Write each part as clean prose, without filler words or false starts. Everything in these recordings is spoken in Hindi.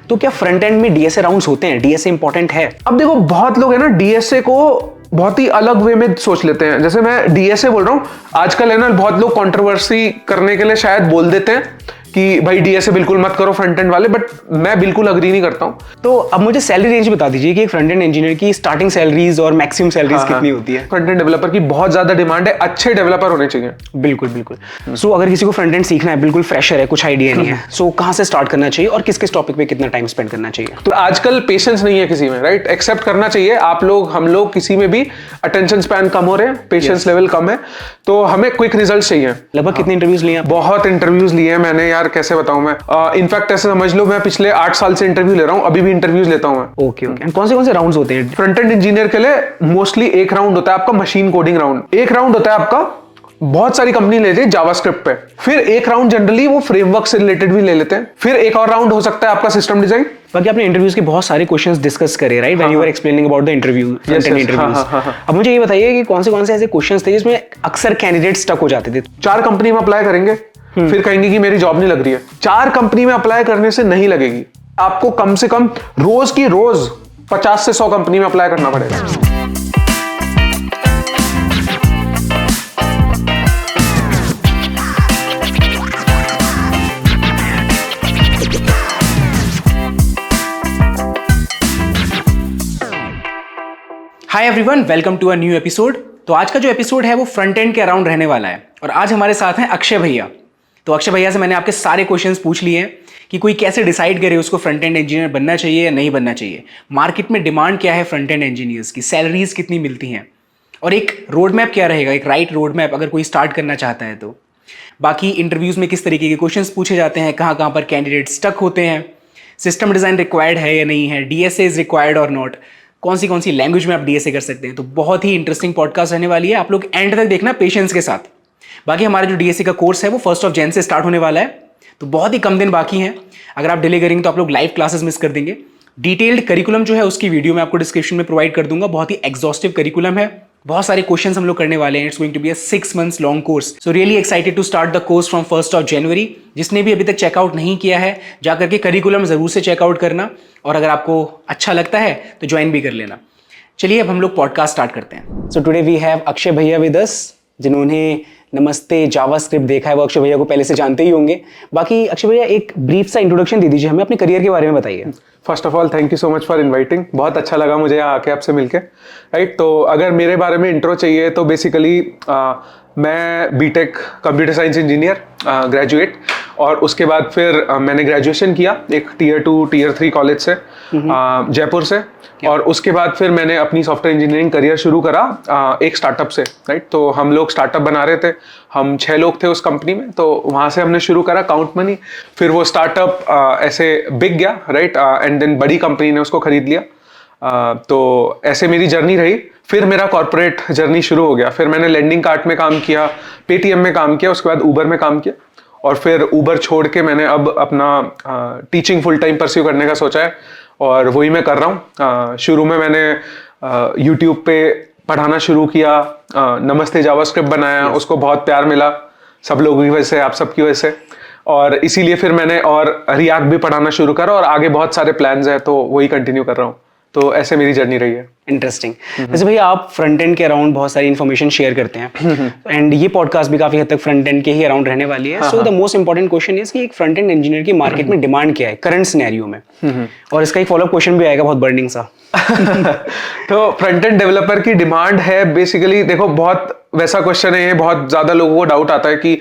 तो क्या फ्रंट एंड में डीएसए राउंड्स होते हैं? डीएसए इंपॉर्टेंट है? अब देखो बहुत लोग है ना डीएसए को बहुत ही अलग वे में सोच लेते हैं। जैसे मैं डीएसए बोल रहा हूँ, आजकल है ना बहुत लोग कंट्रोवर्सी करने के लिए शायद बोल देते हैं कि भाई डीएसए बिल्कुल मत करो फ्रंट एंड वाले, बट मैं बिल्कुल अग्री नहीं करता हूँ। तो अब मुझे सैलरी रेंज बता दीजिए कि एक फ्रंट एंड इंजीनियर की स्टार्टिंग सैलरीज और मैक्सिमम सैलरीज कितनी होती है? फ्रंट एंड डेवलपर की बहुत ज्यादा डिमांड है, अच्छे डेवलपर होने चाहिए। बिल्कुल बिल्कुल। सो अगर किसी को फ्रंट एंड सीखना है, बिल्कुल फ्रेशर है, कुछ आइडिया नहीं है, सो कहाँ से स्टार्ट करना चाहिए और किस किस टॉपिक पे कितना टाइम स्पेंड करना चाहिए? तो आजकल पेशेंस नहीं है किसी में, राइट? एक्सेप्ट करना चाहिए। आप लोग, हम लोग किसी में भी अटेंशन स्पैन कम हो रहे हैं, पेशेंस लेवल कम है, तो हमें क्विक रिजल्ट चाहिए। लगभग कितने इंटरव्यूज लिए? बहुत इंटरव्यूज लिए हैं मैंने यार, कैसे बताऊं मैं। इनफैक्ट ऐसे समझ लो मैं पिछले 8 साल से इंटरव्यू ले रहा हूं, अभी भी इंटरव्यूज लेता हूं मैं। Okay okay. कौन से राउंड्स होते हैं? फ्रंट एंड इंजीनियर के लिए मोस्टली एक राउंड होता है आपका मशीन कोडिंग राउंड, एक राउंड होता है आपका, बहुत सारी कंपनी लेती है जावास्क्रिप्ट पे, फिर एक राउंड जनरली वो फ्रेमवर्क से रिलेटेड भी ले लेते हैं, फिर एक और राउंड हो सकता है आपका सिस्टम डिजाइन। बाकी आपने इंटरव्यूज के बहुत सारे क्वेश्चंस डिस्कस करे, right? When you were explaining about the interview, front end interviews. अब मुझे ये बताइए कि कौन से ऐसे क्वेश्चंस थे जिसमें अक्सर कैंडिडेट स्टक हो जाते थे? 4 कंपनी में अप्लाई करेंगे, फिर कहेंगे कि मेरी जॉब नहीं लग रही है। 4 कंपनी में अप्लाई करने से नहीं लगेगी, आपको कम से कम रोज की रोज 50 से 100 कंपनी में अप्लाई करना पड़ेगा। Hi everyone, welcome to a new episode. तो आज का जो एपिसोड है वो फ्रंट एंड के अराउंड रहने वाला है और आज हमारे साथ हैं अक्षय भैया। तो अक्षय भैया से मैंने आपके सारे क्वेश्चंस पूछ लिए हैं कि कोई कैसे डिसाइड करे उसको फ्रंट एंड इंजीनियर बनना चाहिए या नहीं बनना चाहिए, मार्केट में डिमांड क्या है फ्रंट एंड इंजीनियर्स की, सैलरीज कितनी मिलती हैं और एक रोड मैप क्या रहेगा, एक राइट रोड मैप अगर कोई स्टार्ट करना चाहता है तो। बाकी इंटरव्यूज़ में किस तरीके के क्वेश्चंस पूछे जाते हैं, कहाँ कहाँ पर कैंडिडेट स्टक होते हैं, सिस्टम डिज़ाइन रिक्वायर्ड है या नहीं है, डीएसए इज़ रिक्वायर्ड और नॉट, कौन सी लैंग्वेज में आप डीएसए कर सकते हैं। तो बहुत ही इंटरेस्टिंग पॉडकास्ट रहने वाली है, आप लोग एंड तक देखना पेशेंस के साथ। बाकी हमारा जो डीएसए का कोर्स है वो 1 जनवरी से स्टार्ट होने वाला है, तो बहुत ही कम दिन बाकी हैं। अगर आप डिले करेंगे तो आप लोग लाइव क्लासेस मिस कर देंगे। डिटेल्ड करिकुलम जो है उसकी वीडियो मैं आपको डिस्क्रिप्शन में प्रोवाइड कर दूंगा, बहुत ही एग्जॉस्टिव करिकुलम है, बहुत सारे क्वेश्चंस हम लोग करने वाले हैं। It's going to be a 6 months long course, so really excited to start the course from 1 January. जिसने भी अभी तक चेकआउट नहीं किया है जाकर के करिकुलम जरूर से चेकआउट करना, और अगर आपको अच्छा लगता है तो ज्वाइन भी कर लेना। चलिए अब हम लोग पॉडकास्ट स्टार्ट करते हैं। So today we have Akshay भैया विद अस, जिन्होंने नमस्ते जावास्क्रिप्ट देखा है, वो अक्षय भैया को पहले से जानते ही होंगे। बाकी अक्षय भैया एक ब्रीफ सा इंट्रोडक्शन दे दीजिए हमें, अपने करियर के बारे में बताइए। First of all thank you so much for inviting, बहुत अच्छा लगा मुझे यहाँ आके आपसे मिलके, राइट? तो अगर मेरे बारे में इंट्रो चाहिए तो बेसिकली मैं BTech computer science engineer graduate, और उसके बाद फिर मैंने ग्रेजुएशन किया एक टियर 2 टियर 3 कॉलेज से, जयपुर से, और उसके बाद फिर मैंने अपनी सॉफ्टवेयर इंजीनियरिंग करियर शुरू करा एक स्टार्टअप से, राइट? तो हम लोग स्टार्टअप बना रहे थे, हम 6 लोग थे उस कंपनी में, तो वहाँ से हमने शुरू करा काउंट मनी। फिर वो स्टार्टअप ऐसे बिक गया, राइट? एंड देन बड़ी कंपनी ने उसको खरीद लिया। तो ऐसे मेरी जर्नी रही। फिर मेरा कॉर्पोरेट जर्नी शुरू हो गया, फिर मैंने लैंडिंग कार्ट में काम किया, पेटीएम में काम किया, उसके बाद ऊबर में काम किया, और फिर ऊबर छोड़ के मैंने अब अपना टीचिंग फुल टाइम परस्यू करने का सोचा है, और वही मैं कर रहा हूँ। शुरू में मैंने यूट्यूब पे पढ़ाना शुरू किया, नमस्ते जावास्क्रिप्ट बनाया, उसको बहुत प्यार मिला सब लोगों की वजह से, आप सबकी वजह से, और इसीलिए फिर मैंने और रिएक्ट भी पढ़ाना शुरू करा, और आगे बहुत सारे प्लान्स हैं तो वही कंटिन्यू कर रहा हूँ। तो ऐसे मेरी जर्नी रही है। इंटरेस्टिंग। वैसे भैया आप फ्रंट एंड के अराउंड बहुत सारी इन्फॉर्मेशन शेयर करते हैं, एंड ये पॉडकास्ट भी काफी हद तक फ्रंट एंड के ही अराउंड रहने वाली है। So the most important question is कि एक फ्रंट एंड इंजीनियर की मार्केट में डिमांड क्या है करंट सिनेरियो में, और इसका एक फॉलोअप क्वेश्चन भी आएगा बहुत बर्निंग सा। तो फ्रंट एंड डेवलपर की डिमांड है बेसिकली, देखो बहुत वैसा क्वेश्चन है ये, बहुत ज्यादा लोगों को डाउट आता है कि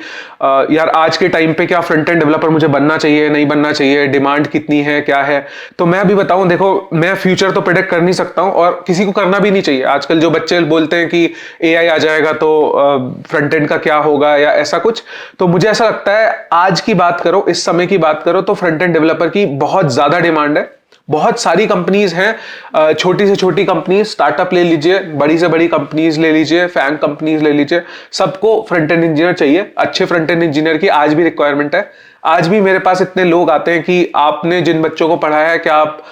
यार आज के टाइम पे क्या फ्रंट एंड डेवलपर मुझे बनना चाहिए नहीं बनना चाहिए, डिमांड कितनी है क्या है। तो मैं अभी बताऊं, देखो मैं फ्यूचर तो प्रेडिक्ट कर नहीं सकता हूं, और किसी को करना भी नहीं चाहिए। आजकल जो बच्चे बोलते हैं कि एआई आ जाएगा तो फ्रंट एंड का क्या होगा या ऐसा कुछ, तो मुझे ऐसा लगता है आज की बात करो, इस समय की बात करो, तो फ्रंट एंड डेवलपर की बहुत ज्यादा डिमांड है। बहुत सारी कंपनीज हैं, छोटी से छोटी कंपनीज, स्टार्टअप ले लीजिए, बड़ी से बड़ी कंपनीज ले लीजिए, फैंग कंपनीज ले लीजिए, सबको फ्रंट एंड इंजीनियर चाहिए। अच्छे फ्रंट एंड इंजीनियर की आज भी रिक्वायरमेंट है। आज भी मेरे पास इतने लोग आते हैं कि आपने जिन बच्चों को पढ़ाया है क्या आप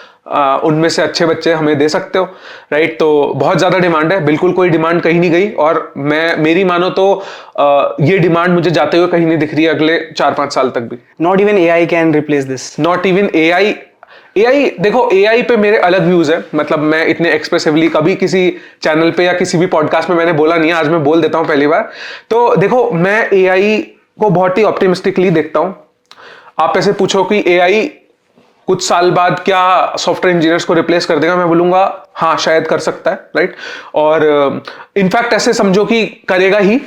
उनमें से अच्छे बच्चे हमें दे सकते हो, राइट? तो बहुत ज्यादा डिमांड है, बिल्कुल कोई डिमांड कहीं नहीं गई, और मेरी मानो तो ये डिमांड मुझे जाते हुए कहीं नहीं दिख रही है अगले 4-5 साल तक भी। Not even AI can replace this. Not even AI AI, देखो एआई पे मेरे अलग व्यूज है, मतलब मैं इतने एक्सप्रेसिवली कभी किसी चैनल पे या किसी भी पॉडकास्ट में मैंने बोला नहीं है, आज मैं बोल देता हूं पहली बार। तो देखो मैं एआई को बहुत ही ऑप्टिमिस्टिकली देखता हूं। आप ऐसे पूछो कि एआई कुछ साल बाद क्या सॉफ्टवेयर इंजीनियर्स को रिप्लेस कर देगा, मैं बोलूंगा हाँ शायद कर सकता है, राइट। और इनफैक्ट ऐसे समझो कि करेगा ही,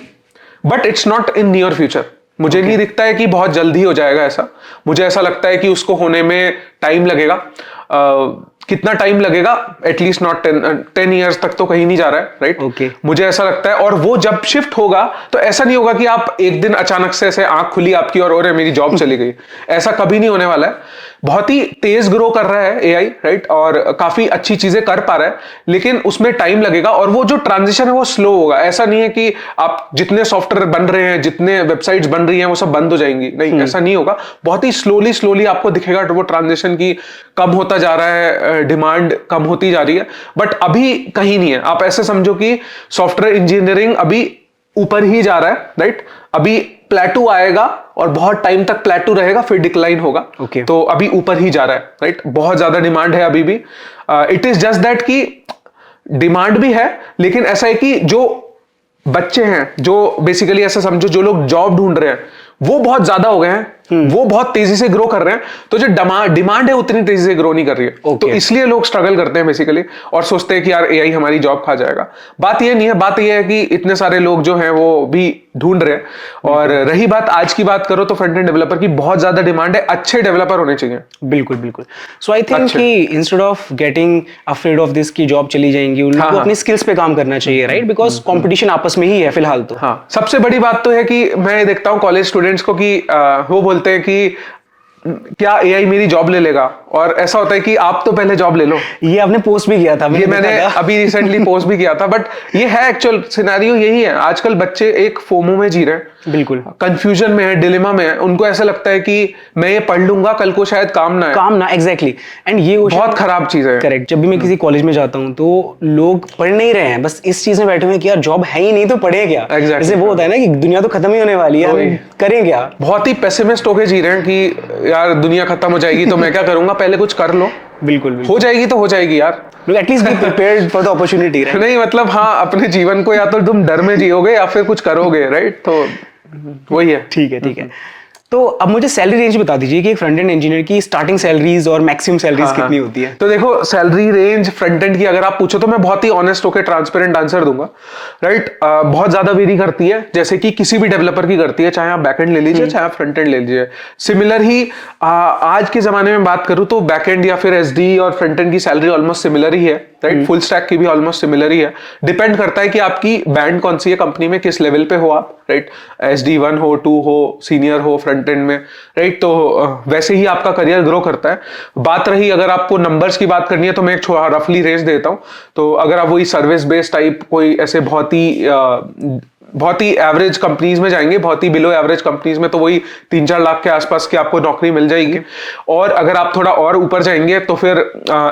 but it's not in near future. मुझे नहीं दिखता है कि बहुत जल्दी हो जाएगा ऐसा। मुझे ऐसा लगता है कि उसको होने में टाइम लगेगा। कितना टाइम लगेगा, एटलीस्ट नॉट 10 ईयर्स तक तो कहीं नहीं जा रहा है, राइट। मुझे ऐसा लगता है। और वो जब शिफ्ट होगा तो ऐसा नहीं होगा कि आप एक दिन अचानक से ऐसे आंख खुली आपकी और मेरी जॉब चली गई, ऐसा कभी नहीं होने वाला है। बहुत ही तेज ग्रो कर रहा है एआई, राइट, और काफी अच्छी चीजें कर पा रहा है, लेकिन उसमें टाइम लगेगा और वो जो ट्रांजिशन है वो स्लो होगा। ऐसा नहीं है कि आप जितने सॉफ्टवेयर बन रहे हैं, जितने वेबसाइट्स बन रही हैं वो सब बंद हो जाएंगी, नहीं, ऐसा नहीं होगा। बहुत ही स्लोली आपको दिखेगा वो ट्रांजिशन की कम होता जा रहा है, डिमांड कम होती जा रही है, बट अभी कहीं नहीं है। आप ऐसे समझो कि सॉफ्टवेयर इंजीनियरिंग अभी ऊपर ही जा रहा है, राइट। अभी प्लेटू आएगा और बहुत टाइम तक प्लेटू रहेगा, फिर डिक्लाइन होगा। तो अभी ऊपर ही जा रहा है, राइट। बहुत ज्यादा डिमांड है अभी भी। इट इज जस्ट दैट कि डिमांड भी है, लेकिन ऐसा है कि जो बच्चे हैं, जो बेसिकली ऐसा समझो जो लोग जॉब ढूंढ रहे हैं वो बहुत ज्यादा हो गए हैं, वो बहुत तेजी से ग्रो कर रहे हैं। तो जो डिमांड है उतनी तेजी से ग्रो नहीं कर रही है। तो इसलिए लोग स्ट्रगल करते हैं बेसिकली और सोचते हैं कि यार एआई हमारी जॉब खा जाएगा। बात ये नहीं है, बात ये है कि इतने सारे लोग जो हैं वो भी ढूंढ रहे हैं। और रही बात आज की बात करो तो फ्रंट एंड डेवलपर की बहुत ज्यादा डिमांड है, अच्छे डेवलपर होने चाहिए। बिल्कुल। सो आई थिंक कि instead of getting afraid of this की जॉब चली जाएंगी, उनको अपनी स्किल्स पे काम करना चाहिए, राइट, बिकॉज कंपटीशन आपस में ही है फिलहाल तो। हाँ, सबसे बड़ी बात तो है कि मैं देखता हूँ कॉलेज स्टूडेंट्स को कि वो बोलते हैं कि क्या एआई मेरी जॉब ले लेगा, और ऐसा होता है कि आप तो पहले जॉब ले लो। ये आपने पोस्ट भी किया था, ये मैंने अभी रिसेंटली पोस्ट भी किया था, बट ये है एक्चुअल सिनेरियो यही है। आजकल बच्चे एक फोमो में जी रहे हैं, बिल्कुल कंफ्यूजन में है, डिलेमा में है। उनको ऐसा लगता है कि मैं ये पढ़ लूंगा, कल को शायद काम ना, एग्जैक्टली। एंड ये बहुत खराब चीज है। करेक्ट। जब भी मैं किसी कॉलेज में जाता हूँ तो लोग पढ़ नहीं रहे हैं, बस इस चीज में बैठे हुए हैं कि यार जॉब है ही नहीं तो पढ़े क्या। जैसे वो होता है ना कि दुनिया तो खत्म ही होने वाली है, हम करें क्या। बहुत ही पेसिमिस्ट होके जी रहे हैं कि यार दुनिया खत्म हो जाएगी तो मैं क्या करूंगा, पहले कुछ कर लो। बिल्कुल हो जाएगी तो हो जाएगी यार, at least be prepared for the opportunity, right. नहीं मतलब हाँ, अपने जीवन को या तो तुम डर में जियोगे या फिर कुछ करोगे, राइट। तो वही है। ठीक है। तो अब मुझे सैलरी रेंज बता दीजिए कि एक फ्रंट एंड इंजीनियर की स्टार्टिंग सैलरीज और मैक्सिमम सैलरीज कितनी होती है। तो देखो सैलरी रेंज फ्रंट एंड की अगर आप पूछो तो मैं बहुत ही ऑनेस्ट होकर ट्रांसपेरेंट आंसर दूंगा, राइट। बहुत ज्यादा वेरी करती है, जैसे कि किसी भी डेवलपर की करती है, चाहे आप बैक एंड ले लीजिए चाहे आप फ्रंट एंड ले लीजिए। सिमिलर ही आज के जमाने में बात करूं तो बैक एंड या फिर एसडी और फ्रंट एंड की सैलरी ऑलमोस्ट सिमिलर ही है, राइट। फुल स्टैक की भी ऑलमोस्ट सिमिलर ही है। डिपेंड करता है कि आपकी बैंड कौन सी है, कंपनी में किस लेवल पे हो आप, राइट। एसडी 1 हो, 2 हो, सीनियर हो फ्रंट एंड में, राइट। तो वैसे ही आपका करियर ग्रो करता है। बात रही अगर आपको नंबर्स की बात करनी है तो मैं एक रफली रेंज देता हूं। तो अगर आप वही सर्विस बेस्ड टाइप कोई ऐसे बहुत ही एवरेज कंपनीज में जाएंगे, बहुत ही बिलो एवरेज कंपनीज में तो वही 3-4 लाख के आसपास की आपको नौकरी मिल जाएगी। और अगर आप थोड़ा और ऊपर जाएंगे तो फिर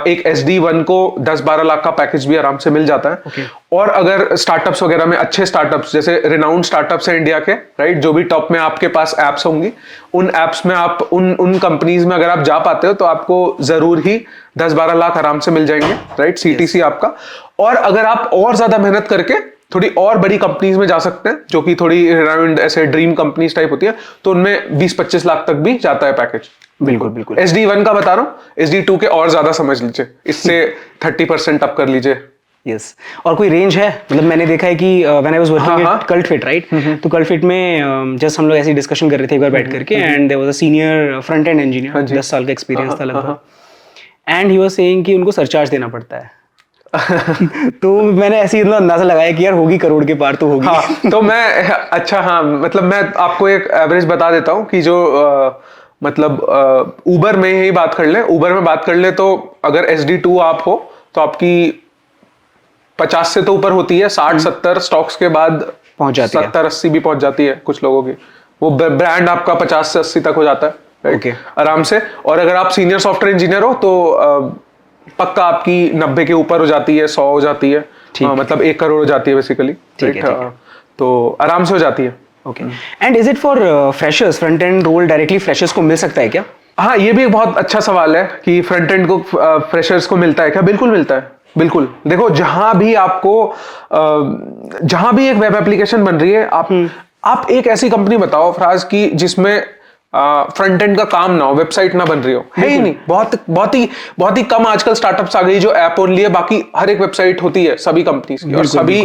एक SD1 को 10-12 लाख का पैकेज भी आराम से मिल जाता है। और अगर स्टार्टअप्स वगैरह में अच्छे स्टार्टअप्स जैसे रिनाउंड स्टार्टअप्स हैं इंडिया के, राइट, जो भी टॉप में आपके पास एप्स होंगी, उन एप्स में आप उन कंपनीज में अगर आप जा पाते हो तो आपको जरूर ही 10-12 लाख आराम से मिल जाएंगे, राइट, CTC आपका। और अगर आप और ज्यादा मेहनत करके थोड़ी और बड़ी कंपनीज में जा सकते हैं, जो कि थोड़ी अराउंड ऐसे ड्रीम कंपनीज टाइप होती है, तो उनमें 20-25 लाख तक भी जाता है पैकेज। बिल्कुल। SD1 का बता रहा हूँ, SD2 के और ज्यादा समझ लीजिए, इससे 30% अप कर लीजिए। यस। और कोई रेंज है? मतलब मैंने देखा है कि when I was working at cult fit, right, तो कल्ट फिट में जस्ट हम लोग ऐसी डिस्कशन कर रहे थे एक बार बैठ करके, and there was a senior front end engineer, 10 साल का एक्सपीरियंस था लगभग, एंड ही वाज सेइंग कि उनको सरचार्ज देना पड़ता है। तो मैंने ऐसे ही अंदाजा लगाया कि यार होगी करोड़ के पार तो होगी। हाँ, तो मैं मतलब मैं आपको एक एवरेज बता देता हूँ कि जो मतलब उबर में ही बात कर ले, तो अगर SD2 आप हो तो आपकी 50 से तो ऊपर होती है, 60-70 स्टॉक्स के बाद पहुंच जाती है, 70-80 भी पहुंच जाती है कुछ लोगों की। वो ब्रांड आपका 50 से 80 तक हो जाता है, आराम से। और अगर आप सीनियर सॉफ्टवेयर इंजीनियर हो तो पक्का आपकी 90 के ऊपर हो जाती है, 100 हो जाती है, मतलब 1 करोड़ हो जाती है बेसिकली, तो आराम से हो जाती है। And is it for freshers? Front end role directly freshers को मिल सकता है क्या? हाँ, ये भी एक बहुत अच्छा सवाल है कि फ्रंट एंड को फ्रेशर्स को मिलता है क्या? बिल्कुल मिलता है, बिल्कुल। देखो, जहां भी एक वेब एप्लीकेशन बन रही है, आप एक ऐसी कंपनी बताओ फराज की जिसमें फ्रंट एंड का काम ना हो, वेबसाइट ना बन रही हो, है ही नहीं। बहुत ही कम आजकल स्टार्टअप्स आ गई जो ऐप ओनली है, बाकी हर एक वेबसाइट होती है सभी कंपनीज की, और सभी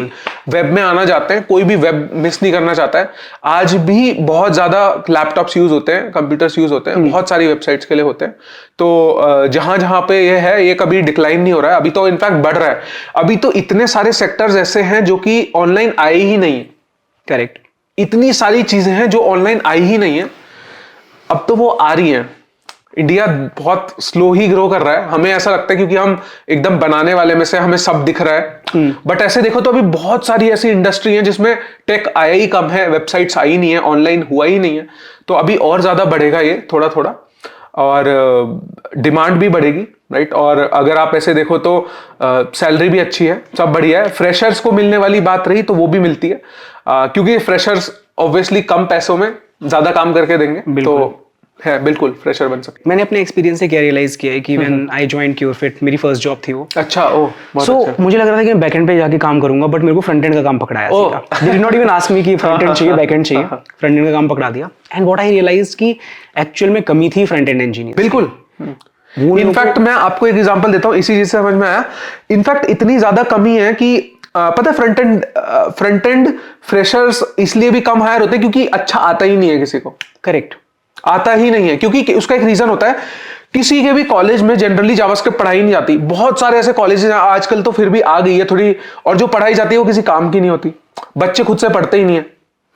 वेब में आना चाहते हैं, कोई भी वेब मिस नहीं करना चाहता है। आज भी बहुत ज्यादा लैपटॉप्स यूज होते हैं, कंप्यूटर्स यूज होते हैं, बहुत सारी वेबसाइट्स के लिए होते हैं। तो जहां जहां पे ये है, ये कभी डिक्लाइन नहीं हो रहा है, अभी तो इनफैक्ट बढ़ रहा है। अभी तो इतने सारे सेक्टर्स ऐसे हैं जो कि ऑनलाइन आए ही नहीं है। करेक्ट। इतनी सारी चीजें हैं जो ऑनलाइन आई ही नहीं है, अब तो वो आ रही हैं। इंडिया बहुत स्लो ही ग्रो कर रहा है, हमें ऐसा लगता है क्योंकि हम एकदम बनाने वाले में से हमें सब दिख रहा है। बट ऐसे देखो तो अभी बहुत सारी ऐसी इंडस्ट्री है जिसमें टेक आया ही कम है, वेबसाइट्स आई नहीं है, ऑनलाइन हुआ ही नहीं है। तो अभी और ज्यादा बढ़ेगा ये थोड़ा थोड़ा, और डिमांड भी बढ़ेगी, राइट। और अगर आप ऐसे देखो तो सैलरी भी अच्छी है, सब बढ़िया है। फ्रेशर्स को मिलने वाली बात रही तो वो भी मिलती है, क्योंकि फ्रेशर्स ऑब्वियसली कम पैसों में ज्यादा काम करके देंगे, तो है बिल्कुल फ्रेशर बन सकते। मैंने अपने एक्सपीरियंस से क्या रियलाइज किया है कि व्हेन आई जॉइंड क्योरफिट, मेरी फर्स्ट जॉब थी वो। अच्छा, बहुत सो अच्छा। मुझे लग रहा था कि मैं बैकएंड पे जाके काम करूंगा, बट मेरे को फ्रंट एंड का काम पकड़ाया सीधा। They did not even ask me कि फ्रंट एंड चाहिए, बैकएंड चाहिए, फ्रंट एंड का काम पकड़ा दिया। एंड व्हाट आई रियलाइज कि एक्चुअल में कमी थी फ्रंट एंड इंजीनियर। बिल्कुल। इनफैक्ट मैं आपको एक एग्जांपल देता हूं, इसी चीज से समझ में आया। इनफैक्ट इतनी ज्यादा कमी है कि पता है, फ्रंट एंड फ्रेशर्स इसलिए भी कम हायर होते हैं क्योंकि अच्छा आता ही नहीं है किसी को। करेक्ट, आता ही नहीं है, क्योंकि उसका एक रीजन होता है, किसी के भी कॉलेज में जनरली जावास्क्रिप्ट पढ़ाई नहीं जाती। बहुत सारे ऐसे कॉलेज हैं आजकल, तो फिर भी आ गई है थोड़ी, और जो पढ़ाई जाती है वो किसी काम की नहीं होती, बच्चे खुद से पढ़ते ही नहीं है,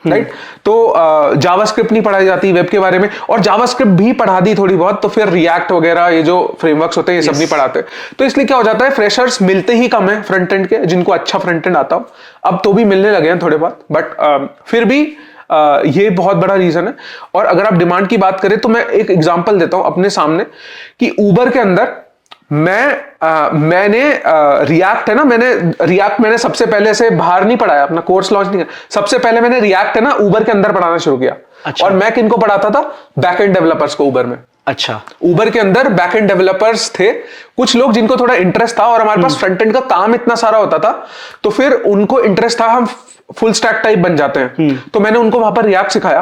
राइट। तो जावास्क्रिप्ट नहीं पढ़ाई जाती वेब के बारे में, और जावास्क्रिप्ट भी पढ़ा दी थोड़ी बहुत तो फिर रिएक्ट वगैरह ये जो फ्रेमवर्क्स होते हैं ये सब नहीं पढ़ाते। तो इसलिए क्या हो जाता है, फ्रेशर्स मिलते ही कम है फ्रंट एंड के, जिनको अच्छा फ्रंट एंड आता हो। अब तो भी मिलने लगे हैं थोड़े बहुत, बट फिर भी ये बहुत बड़ा रीजन है। और अगर आप डिमांड की बात करें तो मैं एक एग्जांपल देता हूं अपने सामने कि उबर के अंदर मैंने रिएक्ट है ना, मैंने सबसे पहले से बाहर नहीं पढ़ाया, अपना कोर्स लॉन्च नहीं किया। सबसे पहले मैंने रिएक्ट है ना उबर के अंदर पढ़ाना शुरू किया। अच्छा। और मैं किनको पढ़ाता था? बैकएंड डेवलपर्स को उबर में। अच्छा। उबर के अंदर बैकएंड डेवलपर्स थे कुछ लोग जिनको थोड़ा इंटरेस्ट था, और हमारे पास फ्रंट एंड का काम इतना सारा होता था, तो फिर उनको इंटरेस्ट था, हम फुल स्टैक टाइप बन जाते हैं। तो मैंने उनको वहां पर रिएक्ट सिखाया,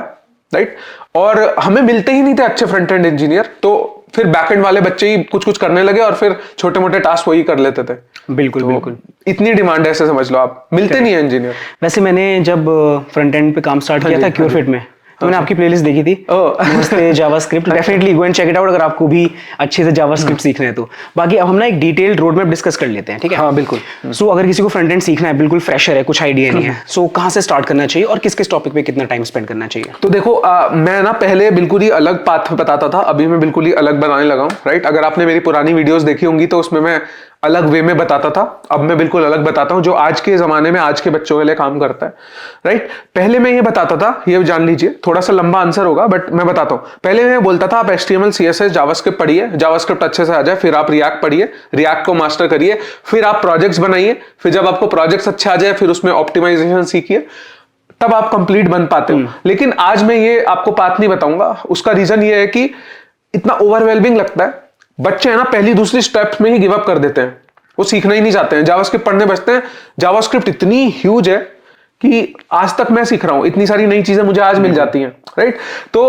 राइट। और हमें मिलते ही नहीं थे अच्छे फ्रंट एंड इंजीनियर, तो फिर बैकएंड वाले बच्चे ही कुछ कुछ करने लगे, और फिर छोटे मोटे टास्क वही कर लेते थे। बिल्कुल, बिल्कुल। इतनी डिमांड है, ऐसे समझ लो आप, मिलते नहीं है इंजीनियर। वैसे मैंने जब फ्रंट एंड पे काम स्टार्ट किया था क्योरफिट में, तो मैंने आपकी प्लेलिस्ट देखी थी, नमस्ते JavaScript. Definitely go and check it out अगर आपको भी अच्छे से जावास्क्रिप्ट सीखना है तो। बाकी अब हम ना एक डिटेल्ड रोड मैप डिस्कस कर लेते हैं, ठीक है? हाँ, बिल्कुल। सो अगर किसी को फ्रंट एंड सीखना है, बिल्कुल फ्रेशर है, कुछ आइडिया नहीं है, सो कहाँ से स्टार्ट करना चाहिए और किस किस टॉपिक पे कितना टाइम स्पेंड करना चाहिए? तो देखो, मैं ना पहले बिल्कुल ही अलग पाथ बताता था, अभी मैं बिल्कुल ही अलग बनाने लगा हूँ, राइट। अगर आपने मेरी पुरानी वीडियोस देखी होंगी तो उसमें मैं अलग वे में बताता था, अब मैं बिल्कुल अलग बताता हूं जो आज के जमाने में आज के बच्चों के लिए काम करता है, राइट। पहले मैं ये बताता था, ये जान लीजिए, थोड़ा सा लंबा आंसर होगा बट मैं बताता हूं। पहले मैं बोलता था आप HTML CSS जावास्क्रिप्ट पढ़िए, जावास्क्रिप्ट अच्छे से आ जाए, फिर आप रिएक्ट पढ़िए, रिएक्ट को मास्टर करिए, फिर आप प्रोजेक्ट्स बनाइए, फिर जब आपको प्रोजेक्ट्स अच्छे आ जाए फिर उसमें ऑप्टिमाइजेशन सीखिए, तब आप कंप्लीट बन पाते हो। लेकिन आज मैं ये आपको पाथ नहीं बताऊंगा, उसका रीजन ये है कि इतना ओवरवेलमिंग लगता है। बच्चे है ना पहली दूसरी स्टेप्स में ही गिव अप कर देते हैं, वो सीखना ही नहीं चाहते हैं, जावास्क्रिप्ट पढ़ने बचते हैं। जावास्क्रिप्ट इतनी ह्यूज है कि आज तक मैं सीख रहा हूं, इतनी सारी नई चीजें मुझे आज मिल जाती हैं, राइट। तो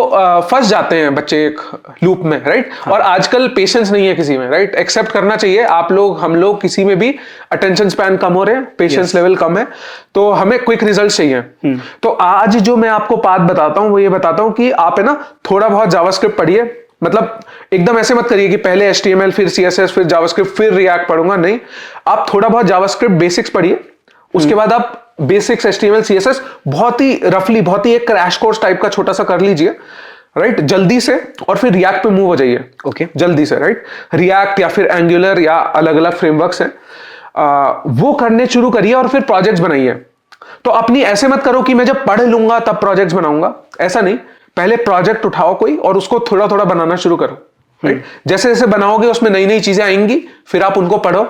फंस जाते हैं बच्चे एक लूप में, राइट। और आजकल पेशेंस नहीं है किसी में, राइट। एक्सेप्ट करना चाहिए, आप लोग हम लोग किसी में भी अटेंशन स्पैन कम हो रहे हैं, पेशेंस लेवल कम है, तो हमें क्विक रिजल्ट चाहिए। तो आज जो मैं आपको पाथ बताता हूं वो ये बताता हूं कि आप है ना थोड़ा बहुत जावास्क्रिप्ट पढ़िए, मतलब एकदम ऐसे मत करिए कि पहले HTML फिर CSS फिर जावास्क्रिप्ट फिर रिएक्ट पढ़ूंगा, नहीं। आप थोड़ा बहुत जावास्क्रिप्ट बेसिक्स पढ़िए, उसके बाद आप बेसिक्स HTML CSS बहुत ही रफली, बहुत ही एक क्रैश कोर्स टाइप का छोटा सा कर लीजिए, राइट, जल्दी से, और फिर रिएक्ट पे मूव हो जाइए, ओके, जल्दी से, राइट। रिएक्ट या फिर एंगुलर या अलग अलग फ्रेमवर्क्स हैं, वो करने शुरू करिए और फिर प्रोजेक्ट्स बनाइए। तो अपनी ऐसे मत करो कि मैं जब पढ़ लूंगा तब प्रोजेक्ट्स बनाऊंगा, ऐसा नहीं। पहले प्रोजेक्ट उठाओ कोई और उसको थोड़ा थोड़ा बनाना शुरू करो, राइट। जैसे जैसे बनाओगे उसमें नई नई चीजें आएंगी, फिर आप उनको पढ़ो,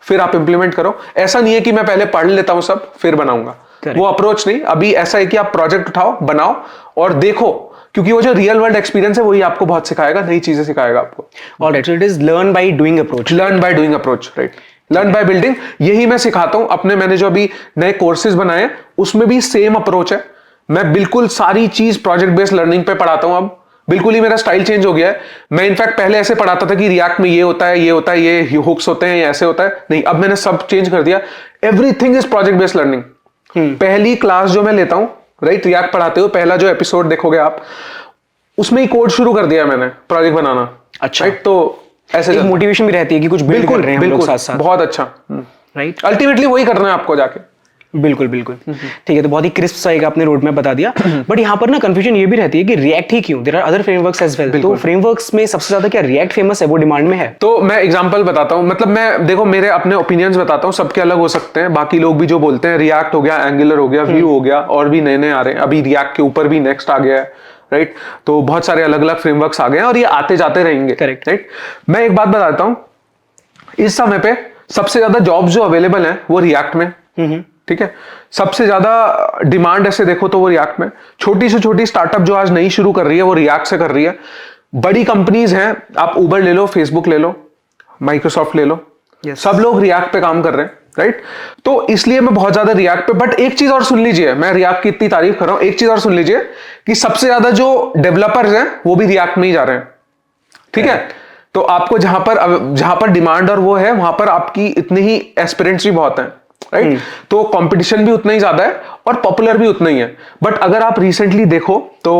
फिर आप इंप्लीमेंट करो। ऐसा नहीं है कि मैं पहले पढ़ लेता हूं सब फिर बनाऊंगा, वो अप्रोच नहीं। अभी ऐसा है कि आप प्रोजेक्ट उठाओ, बनाओ और देखो क्योंकि वो जो रियल वर्ल्ड एक्सपीरियंस है वही आपको बहुत सिखाएगा, नई चीजें सिखाएगा आपको। Alright, so it is learn by doing approach. Learn by doing approach, right. Learn by building, यही मैं सिखाता हूं अपने। मैंने जो अभी नए कोर्सेज बनाए उसमें भी सेम अप्रोच है। मैं बिल्कुल सारी चीज प्रोजेक्ट बेस्ड लर्निंग पे पढ़ाता हूं। अब बिल्कुल ही मेरा स्टाइल चेंज हो गया है। मैं इनफैक्ट पहले ऐसे पढ़ाता था कि रिएक्ट में ये होता है, ये होता है, ये हुक्स होते हैं, ये ऐसे होता है। नहीं, अब मैंने सब चेंज कर दिया। Everything is project based learning. पहली क्लास जो मैं लेता हूं, राइट, रिएक्ट पढ़ाते हो, पहला जो एपिसोड देखोगे आप, उसमें ही कोड शुरू कर दिया मैंने प्रोजेक्ट बनाना। अच्छा, राइट, तो ऐसे एक मोटिवेशन भी रहती है कि कुछ बिल्ड कर रहे हैं हम लोग साथ साथ। बहुत अच्छा, राइट, अल्टीमेटली वही करना है आपको जाके। बिल्कुल बिल्कुल। ठीक है, तो बहुत ही क्रिस्प सा एक आपने रोड मैप बता दिया। बट यहाँ पर ना कंफ्यूजन ये भी रहती है कि रिएक्ट ही क्यों, there are other frameworks as well. तो फ्रेमवर्क्स में सबसे ज्यादा क्या रिएक्ट फेमस है, वो डिमांड में है? तो मैं एग्जांपल बताता हूँ, मतलब मैं देखो मेरे अपने ओपिनियंस बताता हूँ, सबके अलग हो सकते हैं। बाकी लोग भी जो बोलते हैं, रिएक्ट हो गया, एंगुलर हो गया, व्यू हो गया, और भी नए नए आ रहे हैं। अभी रिएक्ट के ऊपर भी नेक्स्ट आ गया है, राइट। तो बहुत सारे अलग अलग फ्रेमवर्क्स आ गए हैं और ये आते जाते रहेंगे। Correct, right. मैं एक बात बताता हूँ, इस समय पे सबसे ज्यादा जॉब्स जो अवेलेबल है वो रिएक्ट में। ठीक है, सबसे ज्यादा डिमांड ऐसे देखो तो वो रिएक्ट में। छोटी से छोटी स्टार्टअप जो आज नई शुरू कर रही है वो रिएक्ट से कर रही है। बड़ी कंपनीज हैं, आप उबर ले लो, फेसबुक ले लो, माइक्रोसॉफ्ट ले लो, सब लोग रिएक्ट पे काम कर रहे हैं, राइट। तो इसलिए मैं बहुत ज्यादा रिएक्ट पे। बट एक चीज और सुन लीजिए, मैं रिएक्ट की इतनी तारीफ कर रहा हूं, एक चीज और सुन लीजिए कि सबसे ज्यादा जो डेवलपर्स हैं वो भी रिएक्ट में ही जा रहे हैं। ठीक है, तो आपको जहां पर डिमांड और वो है, वहां पर आपकी इतनी ही एस्पिरेंट्स भी बहुत हैं, राइट। तो कंपटीशन भी उतना ही ज्यादा है और पॉपुलर भी उतना ही है। बट अगर आप रिसेंटली देखो तो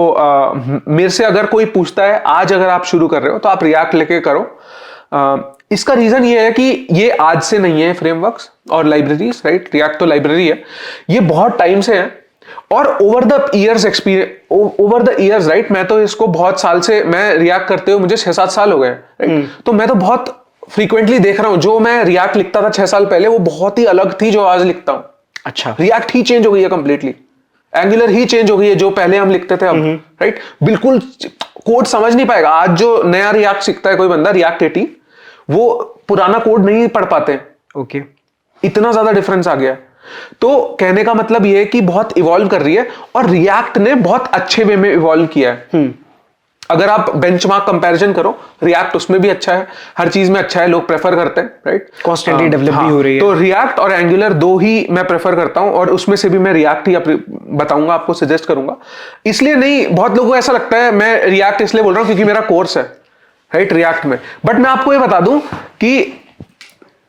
मेरे से अगर कोई पूछता है आज अगर आप शुरू कर रहे हो तो आप रिएक्ट लेके करो। इसका रीजन ये है कि ये आज से नहीं है फ्रेमवर्क्स और लाइब्रेरीज, राइट। रिएक्ट तो लाइब्रेरी है, ये बहुत टाइम से है और ओवर द ईयर्स, राइट। मैं तो इसको बहुत साल से, मैं रिएक्ट करते हुए मुझे 6-7 साल हो गए, राइट। तो मैं तो बहुत फ्रीक्वेंटली देख रहा हूं, जो मैं रिएक्ट लिखता था 6 साल पहले वो बहुत ही अलग थी जो आज लिखता हूं। अच्छा, रिएक्ट ही चेंज हो गई है कंप्लीटली, एंगुलर ही चेंज हो गई है, जो पहले हम लिखते थे अब, राइट। बिल्कुल कोड समझ नहीं पाएगा आज जो नया रिएक्ट सीखता है कोई बंदा, रिएक्ट 18, वो पुराना कोड नहीं पढ़ पाते। ओके, इतना ज्यादा डिफरेंस आ गया। तो कहने का मतलब ये है कि बहुत इवॉल्व कर रही है और रिएक्ट ने बहुत अच्छे वे में इवॉल्व किया है। अगर आप बेंचमार्क कंपैरिजन करो, रिएक्ट उसमें भी अच्छा है, हर चीज में अच्छा है, लोग प्रेफर करते हैं, राइट। कॉन्स्टेंटली डेवलप भी हो रही है। तो रिएक्ट और एंगुलर दो ही मैं प्रेफर करता हूं और उसमें से भी मैं रिएक्ट ही बताऊंगा आपको, सजेस्ट करूंगा। इसलिए नहीं, बहुत लोगों को ऐसा लगता है मैं रिएक्ट इसलिए बोल रहा हूं क्योंकि मेरा कोर्स है, राइट, रिएक्ट में। बट मैं आपको ये बता दूं कि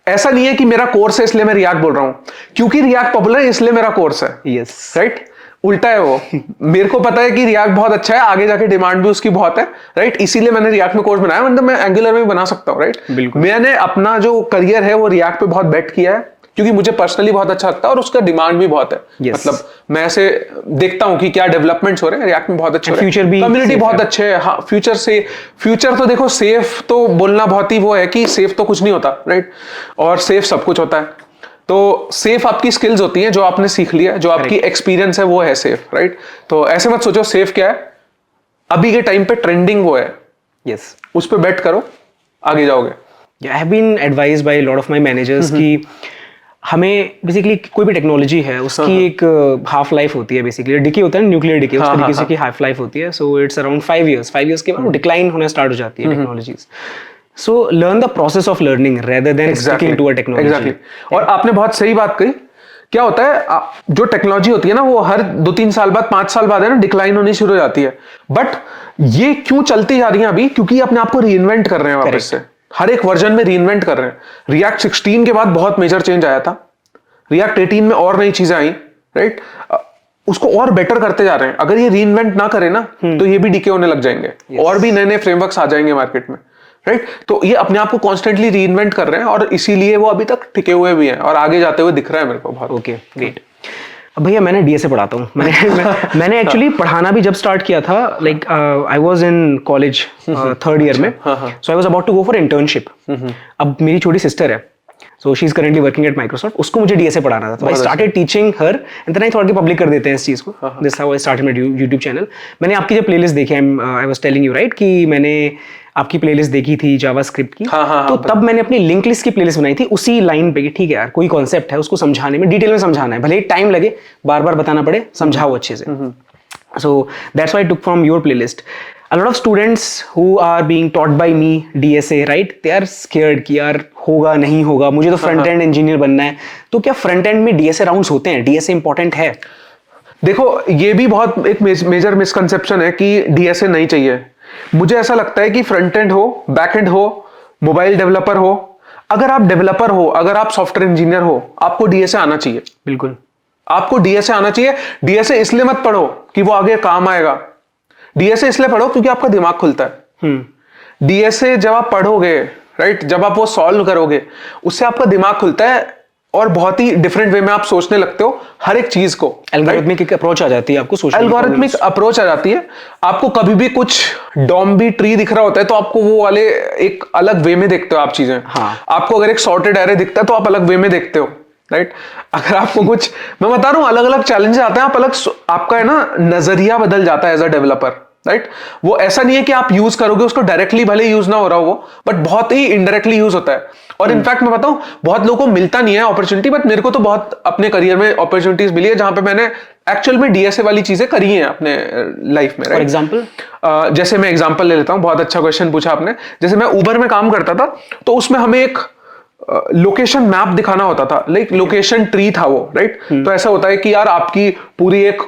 ऐसा नहीं है कि मेरा कोर्स है इसलिए मैं रिएक्ट बोल रहा हूं, क्योंकि रिएक्ट पॉपुलर है इसलिए मेरा कोर्स है। यस, राइट, उल्टा है वो। मेरे को पता है कि रिएक्ट बहुत अच्छा है, आगे जाके डिमांड भी उसकी बहुत है, राइट। इसीलिए मैंने रिएक्ट में कोर्स बनाया, मतलब मैं एंगुलर में भी बना सकता हूं, राइट। मैंने अपना जो करियर है वो रिएक्ट पे बहुत बेट किया है क्योंकि मुझे पर्सनली बहुत अच्छा लगता है और उसका डिमांड भी बहुत है। मतलब मैं ऐसे देखता हूं कि क्या डेवलपमेंट्स हो रहे हैं रिएक्ट में, बहुत अच्छे, फ्यूचर भी, कम्युनिटी बहुत अच्छे है। हाँ, फ्यूचर तो देखो, सेफ तो बोलना बहुत ही वो है कि सेफ तो कुछ नहीं होता, राइट, और सेफ सब कुछ होता है। तो सेफ आपकी स्किल्स होती हैं जो आपने सीख लिया, जो आपकी एक्सपीरियंस है वो है सेफ, राइट। तो ऐसे मत सोचो सेफ क्या है, अभी के टाइम पे ट्रेंडिंग वो है। यस, उस पे बेट करो, आगे जाओगे। I have been advised by lot of my managers कि हमें बेसिकली कोई भी टेक्नोलॉजी है उसकी एक हाफ लाइफ होती है, बेसिकली डिके होता है, न्यूक्लियर डिके, उस तरीके से की हाफ लाइफ होती है। सो इट्स अराउंड 5 इयर्स के बाद डिक्लाइन होना स्टार्ट हो जाती है technologies. So learn the process of learning rather than sticking to a technology. Exactly, और आपने बहुत सही बात कही। क्या होता है, जो टेक्नोलॉजी होती है ना वो हर 2-3 साल बाद, 5 साल बाद है ना डिक्लाइन होनी शुरू हो जाती है। बट ये क्यों चलती जा रही है अभी, क्योंकि अपने आप को रीइन्वेंट कर रहे हैं वापस से, हर एक वर्जन में रीइन्वेंट कर रहे हैं। रिएक्ट 16 के बाद बहुत मेजर चेंज आया था, रिएक्ट 18 में और नई चीजें आई, राइट। उसको और बेटर करते जा रहे हैं। अगर ये रीइन्वेंट ना करे ना तो ये भी डीके होने लग जाएंगे, और भी नए नए फ्रेमवर्क्स आ जाएंगे मार्केट में, राइट। तो ये अपने आप को कॉन्स्टेंटली रीइन्वेंट कर रहे हैं और इसीलिए वो अभी तक टिके हुए भी हैं और आगे जाते हुए दिख रहा है मेरे को बहुत। Okay, great. अब भैया मैंने डीएसए पढ़ाता हूँ। मैंने एक्चुअली पढ़ाना भी जब स्टार्ट किया था, like I was in college 3rd year में, so I was about to go for internship. अब मेरी छोटी सिस्टर है, so she is currently working at Microsoft, उसको मुझे डीएसए पढ़ाना था। तो I started teaching her and then I thought कि पब्लिक कर देते हैं इस चीज को। This is how I started my YouTube channel। मैंने आपकी जो प्लेलिस्ट देखी, I was telling you right कि मैंने आपकी प्लेलिस्ट देखी थी जावास्क्रिप्ट की। तो तब मैंने अपनी लिंक लिस्ट की प्लेलिस्ट बनाई थी उसी लाइन पे कि ठीक है यार, कोई कॉन्सेप्ट है उसको समझाने में, डिटेल में समझाना है, भले ही टाइम लगे, बार बार बताना पड़े, समझाओ अच्छे से। So that's why I took from your playlist. A lot of students who are being taught by me DSA, right? They are scared कि यार होगा नहीं होगा, मुझे तो फ्रंट एंड इंजीनियर बनना है. तो क्या फ्रंट एंड में DSA राउंड्स होते हैं? DSA इंपॉर्टेंट है? देखो, ये भी बहुत एक मेजर मिसकंसेप्शन है कि डीएसए नहीं चाहिए. मुझे ऐसा लगता है कि फ्रंट एंड हो, बैक एंड हो, मोबाइल डेवलपर हो, अगर आप डेवलपर हो, अगर आप सॉफ्टवेयर इंजीनियर हो, आपको डीएसए आना चाहिए. बिल्कुल, आपको डीएसए आना चाहिए. डीएसए इसलिए मत पढ़ो कि वो आगे काम आएगा. डीएसए इसलिए पढ़ो क्योंकि आपका दिमाग खुलता है. डीएसए जब आप पढ़ोगे, राइट, जब आप वो सॉल्व करोगे, उससे आपका दिमाग खुलता है और बहुत ही डिफरेंट वे में आप सोचने लगते हो हर एक चीज को. एल्गोरिथमिक अप्रोच आ जाती है आपको सोचने की. एल्गोरिथमिक अप्रोच आ जाती है. आपको कभी भी कुछ डॉम्बी ट्री दिख रहा होता है तो आपको वो वाले एक अलग वे में देखते हो आप चीजें. हाँ. आपको अगर एक सॉर्टेड एरे दिखता है तो आप अलग वे में देखते हो, राइट. अगर आपको कुछ, मैं बता रहा हूं, अलग अलग चैलेंजेस आते हैं, आप अलग, आपका है ना नजरिया बदल जाता है एज अ डेवलपर, राइट. वो ऐसा नहीं है कि आप यूज करोगे उसको डायरेक्टली, भले यूज ना हो रहा हो वो, बट बहुत ही इनडायरेक्टली यूज होता है. और इनफैक्ट मैं बताऊं, बहुत लोगों को मिलता नहीं है अपॉर्चुनिटी, बट मेरे को तो बहुत अपने करियर में अपॉर्चुनिटीज मिली है जहां पे मैंने एक्चुअल में डीएसए वाली चीजें करी हैं अपने लाइफ में. फॉर एग्जांपल, जैसे मैं एग्जांपल ले लेता हूं, बहुत अच्छा क्वेश्चन पूछा आपने. जैसे मैं उबर में काम करता था तो उसमें हमें एक लोकेशन मैप दिखाना होता था, लाइक लोकेशन ट्री था वो, राइट. तो ऐसा होता है कि यार आपकी पूरी एक,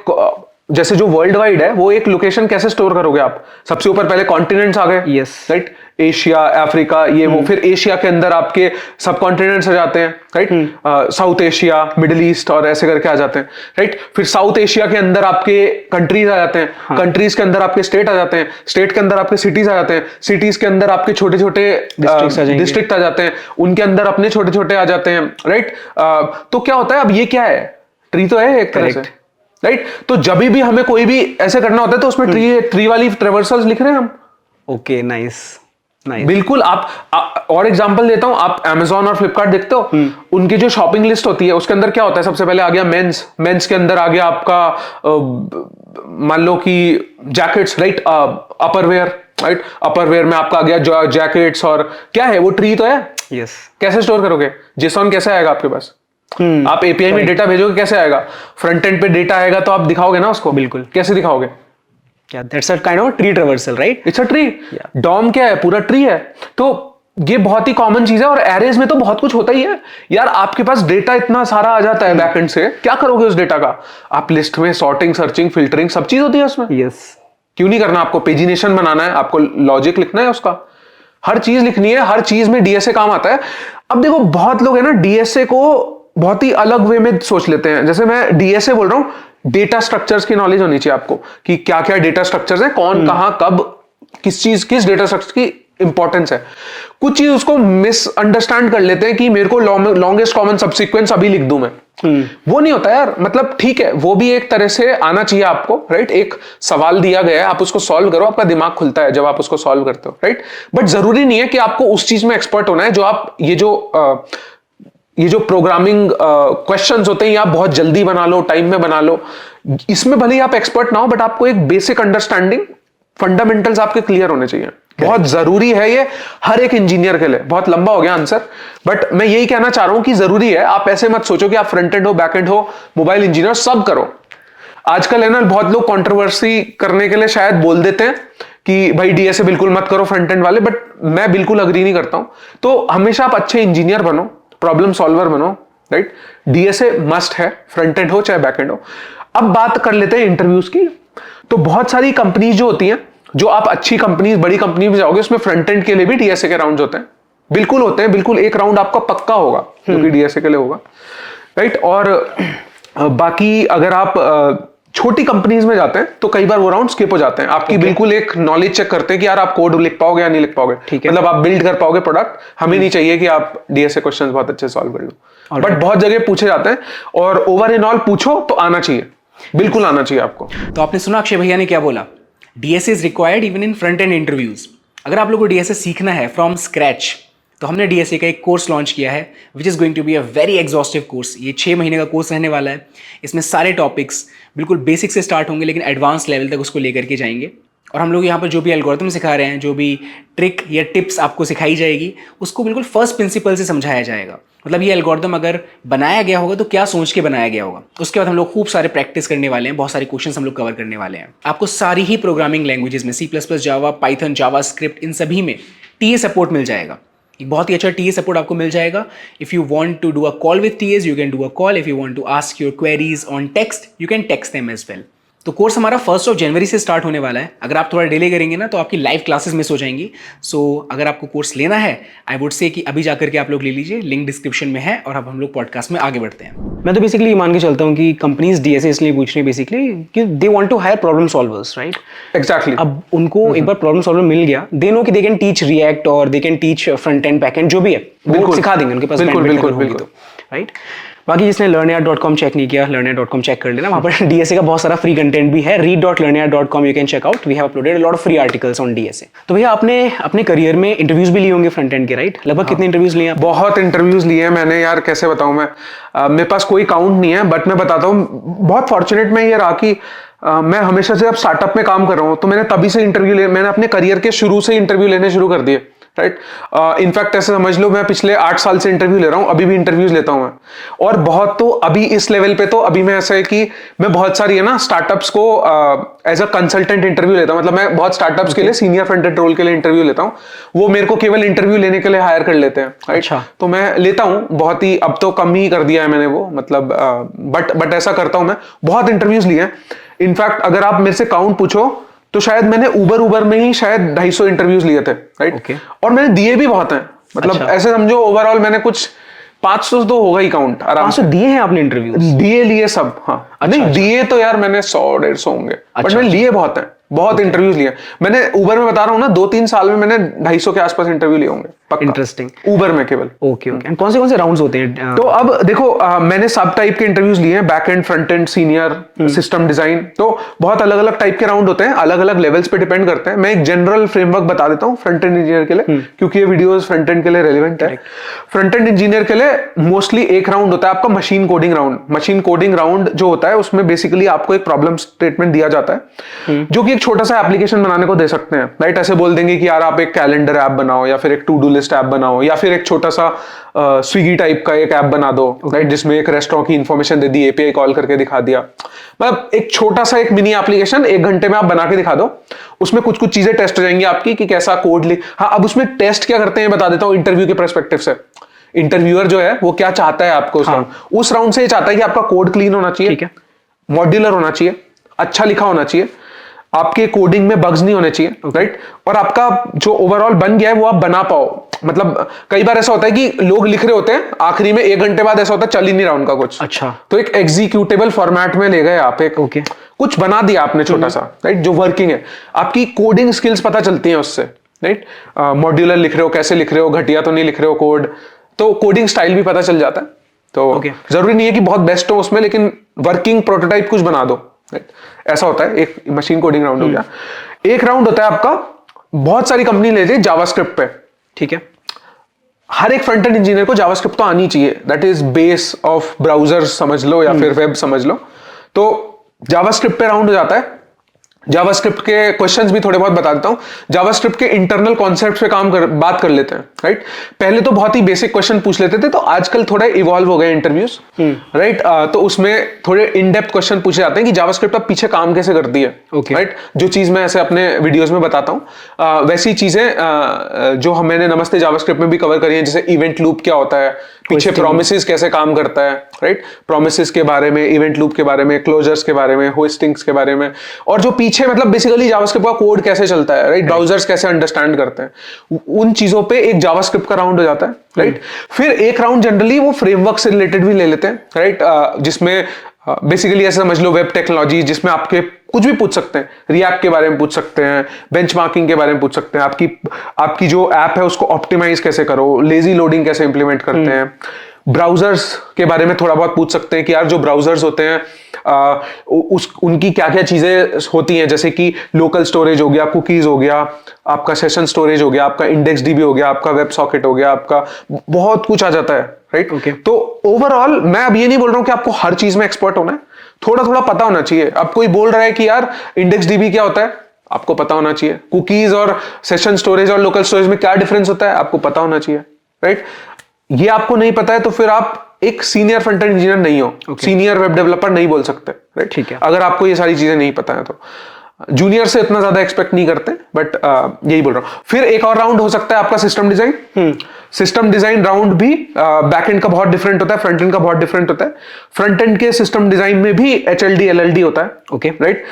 जैसे जो वर्ल्ड वाइड है, वो एक लोकेशन कैसे स्टोर करोगे आप. सबसे ऊपर पहले कॉन्टिनेंट्स आ गए, यस, राइट. एशिया, अफ्रीका, ये वो. फिर एशिया के अंदर आपके सब कॉन्टिनेंट्स आ जाते हैं, right. South Asia, middle east और ऐसे करके आ जाते हैं, राइट. फिर साउथ एशिया के अंदर आपके कंट्रीज आ जाते हैं, कंट्रीज के अंदर आपके स्टेट आ जाते हैं, स्टेट के अंदर आपके सिटीज आ जाते हैं, सिटीज के अंदर आपके छोटे छोटे डिस्ट्रिक्ट आ जाते हैं, उनके अंदर अपने छोटे छोटे आ जाते हैं, राइट. तो क्या होता है, अब ये क्या है, ट्री तो है एक तरह से, राइट. तो जब भी हमें कोई भी ऐसे करना होता है तो उसमें ट्री वाली ट्रेवर्सल्स लिख रहे हैं हम. Okay, nice. बिल्कुल. आप और एग्जांपल देता हूं, आप Amazon और Flipkart देखते हो, उनकी जो शॉपिंग लिस्ट होती है उसके अंदर क्या होता है, सबसे पहले आ गया मेंस के अंदर आ गया आपका मान लो कि जैकेट्स, राइट, अपरवेयर, राइट. अपरवेयर में आपका आ गया जैकेट्स. और क्या है वो, ट्री तो है. यस. कैसे स्टोर करोगे, JSON कैसे आएगा आपके पास. आप एपीआई में डेटा भेजोगे, कैसे आएगा. फ्रंट एंड पे डेटा आएगा तो आप दिखाओगे ना उसको. बिल्कुल. कैसे दिखाओगे. Yeah, that's a kind of a tree traversal, right? It's a tree. Yeah. DOM क्या है, पूरा ट्री है. तो ये बहुत ही कॉमन चीज है. और एरेज में तो बहुत कुछ होता ही है यार. आपके पास डेटा इतना सारा आ जाता है बैकएंड से, क्या करोगे उस डेटा का. आप लिस्ट में सॉर्टिंग, सर्चिंग, फिल्टरिंग सब चीज होती है उसमें. Yes. क्यों नहीं करना. आपको पेजिनेशन बनाना है, आपको लॉजिक लिखना है, उसका हर चीज लिखनी है. हर चीज में डीएसए काम आता है. अब देखो, बहुत लोग है ना डीएसए को बहुत ही अलग वे में सोच लेते हैं. जैसे मैं डीएसए बोल रहा हूं, डेटा स्ट्रक्चर्स की नॉलेज होनी चाहिए आपको कि क्या क्या डेटा स्ट्रक्चर्स हैं, कौन कहां कब किस चीज, किस डेटा स्ट्रक्चर की इंपॉर्टेंस है. कुछ चीज उसको मिसअंडरस्टैंड कर लेते हैं कि मेरे को लॉन्गेस्ट कॉमन सबसीक्वेंस अभी लिख दूं मैं. वो नहीं होता यार. मतलब ठीक है, वो भी एक तरह से आना चाहिए आपको, राइट. एक सवाल दिया गया है, आप उसको सॉल्व करो, आपका दिमाग खुलता है जब आप उसको सॉल्व करते हो, राइट. बट जरूरी नहीं है कि आपको उस चीज में एक्सपर्ट होना है जो आप ये जो प्रोग्रामिंग क्वेश्चंस होते हैं, ये आप बहुत जल्दी बना लो, टाइम में बना लो. इसमें भले ही आप एक्सपर्ट ना हो, बट आपको एक बेसिक अंडरस्टैंडिंग, फंडामेंटल्स आपके क्लियर होने चाहिए. बहुत जरूरी है ये हर एक इंजीनियर के लिए. बहुत लंबा हो गया आंसर, बट मैं यही कहना चाह रहा हूं कि जरूरी है. आप ऐसे मत सोचो कि आप फ्रंट एंड हो, बैक एंड हो, मोबाइल इंजीनियर सब करो. आजकल है ना, बहुत लोग कंट्रोवर्सी करने के लिए शायद बोल देते हैं कि भाई डीएसए बिल्कुल मत करो फ्रंट एंड वाले, बट मैं बिल्कुल अग्री नहीं करता हूं. तो हमेशा आप अच्छे इंजीनियर बनो, प्रॉब्लम सॉल्वर बनो, राइट. डीएसए मस्ट है, फ्रंट एंड हो चाहे बैक एंड हो. अब बात कर लेते हैं इंटरव्यूज की. तो बहुत सारी कंपनीज जो होती हैं, जो आप अच्छी कंपनीज, बड़ी कंपनी में जाओगे, उसमें फ्रंट एंड के लिए भी डीएसए के राउंड होते हैं. बिल्कुल होते हैं, बिल्कुल एक राउंड आपका पक्का होगा जो कि डीएसए के लिए होगा, राइट. और बाकी अगर आप छोटी कंपनीज में जाते हैं तो कई बार वो राउंड स्किप हो जाते हैं. आपकी बिल्कुल एक नॉलेज चेक करते हैं कि यार आप कोड लिख पाओगे या नहीं लिख पाओगे, ठीक है, मतलब आप बिल्ड कर पाओगे प्रोडक्ट. हमें नहीं चाहिए कि आप डीएसए क्वेश्चंस बहुत अच्छे सॉल्व कर लो, बट बहुत जगह पूछे जाते हैं. और ओवर इन ऑल पूछो तो आना चाहिए, बिल्कुल आना चाहिए आपको. तो आपने सुना अक्षय भैया ने क्या बोला. DSA is required even in front end interviews. अगर आप लोगों को डीएसए सीखना है फ्रॉम स्क्रैच, तो हमने डीएसए का एक कोर्स लॉन्च किया है, which is going to be a very exhaustive course. ये 6 महीने का कोर्स रहने वाला है. इसमें सारे टॉपिक्स बिल्कुल बेसिक से स्टार्ट होंगे, लेकिन एडवांस लेवल तक उसको लेकर के जाएंगे. और हम लोग यहाँ पर जो भी एल्गोरिथम सिखा रहे हैं, जो भी ट्रिक या टिप्स आपको सिखाई जाएगी, उसको बिल्कुल फर्स्ट प्रिंसिपल से समझाया जाएगा। मतलब ये एल्गोरिथम अगर बनाया गया होगा तो क्या सोच के बनाया गया होगा। उसके बाद हम लोग खूब सारे प्रैक्टिस करने वाले हैं, बहुत सारे क्वेश्चंस हम लोग कवर करने वाले हैं। आपको सारी ही प्रोग्रामिंग लैंग्वेजेस में C++, जावा, पाइथन, जावास्क्रिप्ट, इन सभी में टीए सपोर्ट मिल जाएगा। एक बहुत ही अच्छा टीए सपोर्ट आपको मिल जाएगा। If you want to do a call with TS, you can do a call. If you want to ask your queries on text, you can text them as well. तो कोर्स हमारा 1 जनवरी से स्टार्ट होने वाला है। अगर आप थोड़ा डिले करेंगे ना तो आपकी लाइव क्लासेस मिस हो जाएंगी। सो अगर आपको कोर्स लेना है, आई वुड से कि अभी जाकर के आप लोग ले लीजिए, लिंक डिस्क्रिप्शन में है। और अब हम लोग पॉडकास्ट में आगे बढ़ते हैं। मैं तो बेसिकली ये मान के चलता हूँ कि कंपनीज डीएसए इसलिए पूछ रही है बेसिकली कि they want to hire problem solvers, right? Exactly. अब उनको एक बार प्रॉब्लम सॉल्वर मिल गया, दे नो कि दे कैन टीच रिएक्ट और they can teach front end back and, जो भी है वो सिखा देंगे। उनके पास बिल्कुल, राइट? बाकी जिसने learnyard.com चेक नहीं किया, learnyard.com चेक कर लेना। वहाँ पर डीएसए का बहुत सारा फ्री कंटेंट भी है। read.learnyard.com you can check out. We have uploaded a lot of free articles on DSA. तो भैया आपने अपने करियर में इंटरव्यूज भी लिए होंगे फ्रंट एंड के, राइट? लगभग कितने इंटरव्यूज लिए? बहुत इंटरव्यूज लिए हैं मैंने यार, कैसे बताऊं मैं। मेरे पास कोई काउंट नहीं है, बट मैं बताता हूँ। बहुत फॉर्चुनेट मैं ये रहा कि मैं हमेशा से अब स्टार्टअप में काम कर रहा हूँ, तो मैंने तभी से मैंने अपने करियर के शुरू से इंटरव्यू लेने शुरू कर दिए, राइट? इनफैक्ट ऐसे समझ लो, मैं पिछले 8 साल से इंटरव्यू ले रहा हूँ, अभी भी इंटरव्यूज लेता हूँ मैं। और बहुत, तो अभी इस लेवल पे तो अभी मैं ऐसा है कि मैं बहुत सारी है ना स्टार्टअप्स को एज अ कंसल्टेंट इंटरव्यू लेता हूँ। मतलब मैं बहुत स्टार्टअप्स के लिए सीनियर फ्रंट एंड रोल के लिए इंटरव्यू लेता हूँ। वो मेरे को केवल इंटरव्यू लेने के लिए हायर कर लेते हैं, राइट? अच्छा। तो मैं लेता हूँ बहुत ही, अब तो कम ही कर दिया है मैंने वो, मतलब बट ऐसा करता हूँ मैं। बहुत इंटरव्यूज लिए हैं। इनफैक्ट अगर आप मेरे से काउंट पूछो तो शायद मैंने उबर में ही शायद 250 इंटरव्यूज लिए थे, राइट? Okay. और मैंने दिए भी बहुत हैं। मतलब अच्छा। ऐसे समझो ओवरऑल मैंने कुछ 500 तो होगा ही काउंट आराम से। 500 दिए हैं आपने इंटरव्यूज? दिए लिए सब, हाँ। नहीं दिए तो यार मैंने 100-150 होंगे, बट मैंने लिए बहुत हैं। बहुत इंटरव्यूज लिए मैंने उबर में, बता रहा हूँ ना, 2-3 साल में मैंने 250 के आसपास इंटरव्यू लिए होंगे पक्का। इंटरेस्टिंग। उबर में केवल। ओके। एंड कौन से राउंड्स होते हैं? तो अब देखो, मैंने सब टाइप के इंटरव्यूज लिए हैं, back and, front end, senior, system design. तो बहुत अलग अलग टाइप के राउंड होते हैं, अलग अलग लेवल्स पे डिपेंड करते हैं। मैं एक जनरल फ्रेमवर्क बता देता हूँ फ्रंट एंड इंजीनियर के लिए, क्योंकि ये वीडियोस फ्रंट एंड के लिए रेलिवेंट है। फ्रंट एंड इंजीनियर के लिए मोस्टली एक राउंड होता है आपका machine coding round. Machine coding round जो होता है उसमें बेसिकली आपको एक प्रॉब्लम स्टेटमेंट दिया जाता है, जो कि एक छोटा सा एप्लीकेशन बनाने को दे सकते हैं, राइट? ऐसे बोल देंगे कि यार आप एक कैलेंडर ऐप बनाओ, या फिर एक टू डू लिस्ट ऐप बनाओ, या फिर एक छोटा सा स्विगी टाइप का एक ऐप बना दो, राइट? जिसमें एक रेस्टोरेंट की इंफॉर्मेशन दे दी, एपीआई कॉल करके दिखा दिया। मतलब एक छोटा सा एक मिनी एप्लीकेशन 1 घंटे में आप बना के दिखा दो। उसमें कुछ कुछ चीजें टेस्ट हो जाएंगी आपकी कि कैसा कोड लिख। हाँ, अब उसमें टेस्ट क्या करते हैं बता देता हूँ इंटरव्यू के पर्सपेक्टिव से। इंटरव्यूअर जो है वो क्या चाहता है आपको उस राउंड से ये चाहता है कि आपका कोड क्लीन होना चाहिए, ठीक है, मॉड्यूलर होना चाहिए, अच्छा लिखा होना चाहिए, आपके कोडिंग में बग्स नहीं होने चाहिए, राइट? और आपका जो ओवरऑल बन गया है वो आप बना पाओ। मतलब कई बार ऐसा होता है कि लोग लिख रहे होते हैं, आखिरी में 1 घंटे बाद ऐसा होता है चल ही नहीं रहा उनका कुछ। अच्छा। तो एक एग्जीक्यूटेबल फॉर्मेट में ले गए आप, एक कुछ बना दिया आपने छोटा सा, राइट? जो वर्किंग है, आपकी कोडिंग स्किल्स पता चलती हैं उससे, राइट? मॉड्यूलर लिख रहे हो, कैसे लिख रहे हो, घटिया तो नहीं लिख रहे हो कोड, तो कोडिंग स्टाइल भी पता चल जाता है। तो जरूरी नहीं है कि बहुत बेस्ट हो उसमें, लेकिन वर्किंग प्रोटोटाइप कुछ बना दो, ऐसा होता है। एक मशीन कोडिंग राउंड हो गया। एक राउंड होता है आपका, बहुत सारी कंपनी लेती है जावास्क्रिप्ट पे, ठीक है? हर एक फ्रंट एंड इंजीनियर को जावास्क्रिप्ट तो आनी चाहिए, that is base of browser समझ लो या फिर वेब समझ लो। तो जावास्क्रिप्ट पे राउंड हो जाता है। जावास्क्रिप्ट के क्वेश्चंस भी थोड़े बहुत बता देता हूं। जावास्क्रिप्ट के इंटरनल कॉन्सेप्ट्स पे बात कर लेते हैं, राइट? पहले तो बहुत ही बेसिक क्वेश्चन पूछ लेते थे, तो आजकल थोड़े इवॉल्व हो गए इंटरव्यूज, राइट? तो उसमें थोड़े इन डेप्थ क्वेश्चन पूछे जाते हैं कि जावास्क्रिप्ट अब पीछे काम कैसे करती है, राइट? जो चीज मैं ऐसे अपने वीडियोज में बताता हूं, वैसी चीजें जो मैंने नमस्ते जावास्क्रिप्ट में भी कवर करी है, जैसे इवेंट लूप क्या होता है, पीछे प्रोमिसेस कैसे काम करता है, राइट? प्रोमिसेस के बारे में, इवेंट लूप के बारे में, क्लोजर्स के बारे में, होस्टिंग्स के बारे में, और जो पीछे मतलब बेसिकली जावास्क्रिप्ट का कोड कैसे चलता है, राइट? ब्राउजर्स कैसे अंडरस्टैंड करते हैं, उन चीजों पे एक जावास्क्रिप्ट का राउंड हो जाता है, राइट? फिर एक राउंड जनरली वो फ्रेमवर्क से रिलेटेड भी ले लेते हैं, राइट? जिसमें बेसिकली ऐसे समझ लो वेब टेक्नोलॉजी, जिसमें आपके कुछ भी पूछ सकते हैं, रिएक्ट के बारे में पूछ सकते हैं, बेंचमार्किंग के बारे में पूछ सकते हैं, आपकी जो ऐप है उसको ऑप्टिमाइज कैसे करो, लेजी लोडिंग कैसे इंप्लीमेंट करते हैं, ब्राउजर्स के बारे में थोड़ा बहुत पूछ सकते हैं कि यार जो ब्राउजर्स होते हैं उनकी क्या क्या चीजें होती हैं, जैसे कि लोकल स्टोरेज हो गया, कुकीज हो गया, आपका सेशन स्टोरेज हो गया, आपका इंडेक्स डीबी हो गया, आपका वेब सॉकेट हो गया, आपका बहुत कुछ आ जाता है, राइट? तो ओवरऑल मैं अब ये नहीं बोल रहा हूं कि आपको हर चीज में एक्सपर्ट होना है, थोड़ा थोड़ा पता होना चाहिए। अब कोई बोल रहा है कि यार इंडेक्स डीबी क्या होता है, आपको पता होना चाहिए। कुकीज और सेशन स्टोरेज और लोकल स्टोरेज में क्या डिफरेंस होता है, आपको पता होना चाहिए, राइट? ये आपको नहीं पता है तो फिर आप एक सीनियर फ्रंट एंड इंजीनियर नहीं हो, सीनियर वेब डेवलपर नहीं बोल सकते, राइट? ठीक है। अगर आपको ये सारी चीजें नहीं पता है तो जूनियर से इतना ज्यादा एक्सपेक्ट नहीं करते, बट यही बोल रहा हूं। फिर एक और राउंड हो सकता है आपका system design. System design round भी बैक एंड का बहुत डिफरेंट होता है, फ्रंट एंड का बहुत डिफरेंट होता है। फ्रंट एंड के सिस्टम डिजाइन में भी HLD LLD होता है, ओके, राइट?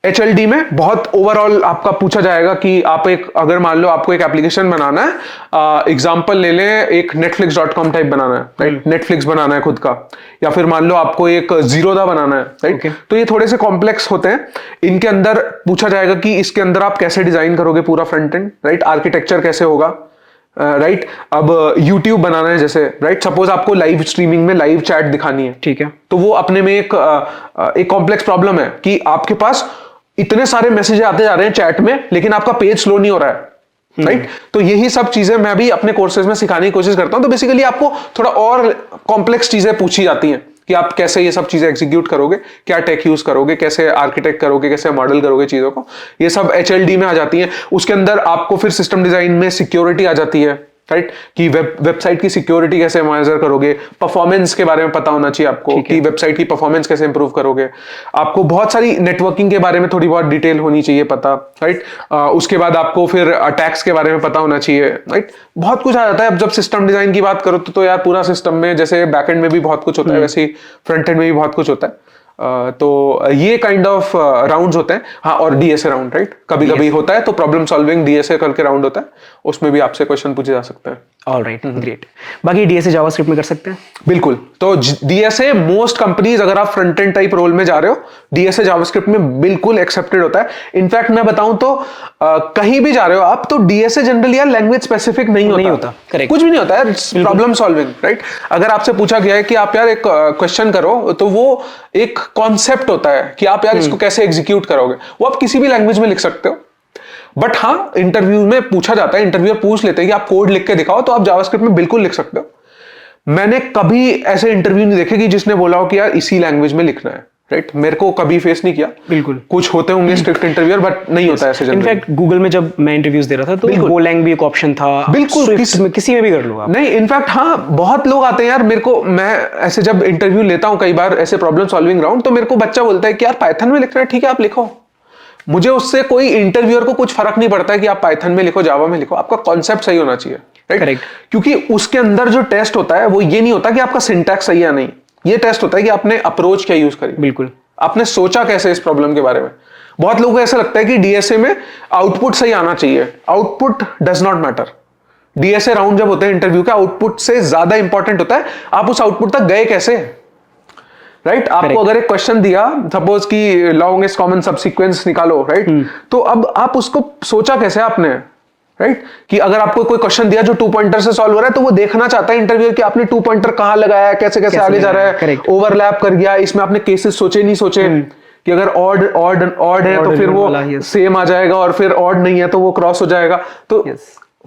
HLD में बहुत ओवरऑल आपका पूछा जाएगा कि आप एक, अगर मान लो आपको एक एप्लीकेशन बनाना है, एग्जांपल ले लें, एक netflix.com टाइप बनाना है, राइट? नेटफ्लिक्स बनाना है खुद का, या फिर मान लो आपको एक जीरोधा बनाना है, राइट? तो ये थोड़े से कॉम्प्लेक्स होते हैं। इनके अंदर पूछा जाएगा कि इसके अंदर आप कैसे डिजाइन करोगे पूरा फ्रंट एंड, राइट? आर्किटेक्चर कैसे होगा, राइट? अब YouTube बनाना है जैसे, राइट? सपोज आपको लाइव स्ट्रीमिंग में लाइव चैट दिखानी है, ठीक है, तो वो अपने में एक कॉम्प्लेक्स प्रॉब्लम है कि आपके पास इतने सारे मैसेज आते जा रहे हैं चैट में, लेकिन आपका पेज स्लो नहीं हो रहा है, राइट? तो यही सब चीजें मैं भी अपने कोर्सेज में सिखाने की कोशिश करता हूं। तो बेसिकली आपको थोड़ा और कॉम्प्लेक्स चीजें पूछी जाती हैं कि आप कैसे ये सब चीजें एग्जीक्यूट करोगे, क्या टेक यूज करोगे, कैसे आर्किटेक्ट करोगे, कैसे मॉडल करोगे चीजों को, ये सब HLD में आ जाती हैं। उसके अंदर आपको फिर सिस्टम डिजाइन में सिक्योरिटी आ जाती है, राइट? कि वेबसाइट की सिक्योरिटी कैसे मेजर करोगे, परफॉर्मेंस के बारे में पता होना चाहिए आपको कि वेबसाइट की परफॉर्मेंस कैसे इंप्रूव करोगे। आपको बहुत सारी नेटवर्किंग के बारे में थोड़ी बहुत डिटेल होनी चाहिए पता, राइट? उसके बाद आपको फिर अटैक्स के बारे में पता होना चाहिए, राइट? बहुत कुछ आ जाता है। अब जब सिस्टम डिजाइन की बात करो तो यार पूरा सिस्टम में, जैसे बैकएंड में भी बहुत कुछ होता है, वैसे ही फ्रंट एंड में भी बहुत कुछ होता है। तो ये काइंड ऑफ राउंड्स होते हैं। हाँ, और DSA राउंड, राइट? कभी कभी होता है तो प्रॉब्लम सॉल्विंग DSA करके राउंड होता है, उसमें भी आपसे क्वेश्चन पूछे जा सकते हैं। Alright, great. बाकी DSA जावास्क्रिप्ट में कर सकते हैं? बिल्कुल। तो DSA मोस्ट कंपनीज, अगर आप फ्रंट एंड टाइप रोल में जा रहे हो, DSA जावास्क्रिप्ट में बिल्कुल एक्सेप्टेड होता है। इनफैक्ट मैं बताऊं तो कहीं भी जा रहे हो आप, तो DSA जनरली यार लैंग्वेज स्पेसिफिक नहीं होता। करेक्ट, कुछ भी नहीं होता है, प्रॉब्लम सॉल्विंग, राइट? अगर आपसे पूछा गया है कि आप यार एक क्वेश्चन करो, तो वो एक कॉन्सेप्ट होता है कि आप यार इसको कैसे एग्जीक्यूट करोगे, वो आप किसी भी लैंग्वेज में लिख सकते हो। बट हाँ, इंटरव्यू में पूछा जाता है, इंटरव्यूअर पूछ लेते हैं कि आप कोड लिख के दिखाओ, तो आप जावास्क्रिप्ट में बिल्कुल लिख सकते हो। मैंने कभी ऐसे इंटरव्यू नहीं देखे कि जिसने बोला हो कि यार इसी लैंग्वेज में लिखना है, राइट? मेरे को कभी फेस नहीं किया। बिल्कुल, कुछ होते होंगे स्ट्रिक्ट इंटरव्यूअर, बट नहीं होता ऐसे जनरली। इनफैक्ट गूगल में जब मैं इंटरव्यूज दे रहा था तो गोलैंग भी एक ऑप्शन था। बिल्कुल, किसी में भी कर लो आप। नहीं, इनफैक्ट हाँ, बहुत लोग आते हैं यार मेरे को, मैं ऐसे जब इंटरव्यू लेता हूं कई बार ऐसे प्रॉब्लम सॉल्विंग राउंड, तो मेरे को बच्चा बोलता है कि यार पाइथन में लिखना है, ठीक है आप लिखो। मुझे उससे कोई इंटरव्यूअर को कुछ फर्क नहीं पड़ता है कि आप पाइथन में लिखो, जावा में लिखो, आपका कॉन्सेप्ट सही होना चाहिए, राइट? करेक्ट। क्योंकि उसके अंदर जो टेस्ट होता है वो ये नहीं होता कि आपका सिंटैक्स सही है या नहीं, ये टेस्ट होता है कि आपने अप्रोच क्या यूज करी, बिल्कुल, आपने सोचा कैसे इस प्रॉब्लम के बारे में। बहुत लोगों को ऐसा लगता है कि DSA में आउटपुट सही आना चाहिए। Output does not matter. DSA round जब होते हैं इंटरव्यू का, आउटपुट से ज्यादा इंपॉर्टेंट होता है आप उस आउटपुट तक गए कैसे, राइट? आपको अगर एक क्वेश्चन दिया, सपोज कि लॉन्गेस्ट कॉमन सब सीक्वेंस निकालो, राइट? तो अब आप उसको सोचा कैसे आपने, राइट? कि अगर आपको कोई क्वेश्चन दिया जो 2 पॉइंटर से सॉल्व हो रहा है, तो वो देखना चाहता है इंटरव्यूअर कि आपने 2 पॉइंटर कहां लगाया है, कैसे कैसे आगे जा रहा है, ओवरलैप कर गया, इसमें आपने केसेस सोचे नहीं सोचे कि अगर ऑड है तो फिर वो सेम आ जाएगा, और फिर ऑड नहीं है तो वो क्रॉस हो जाएगा। तो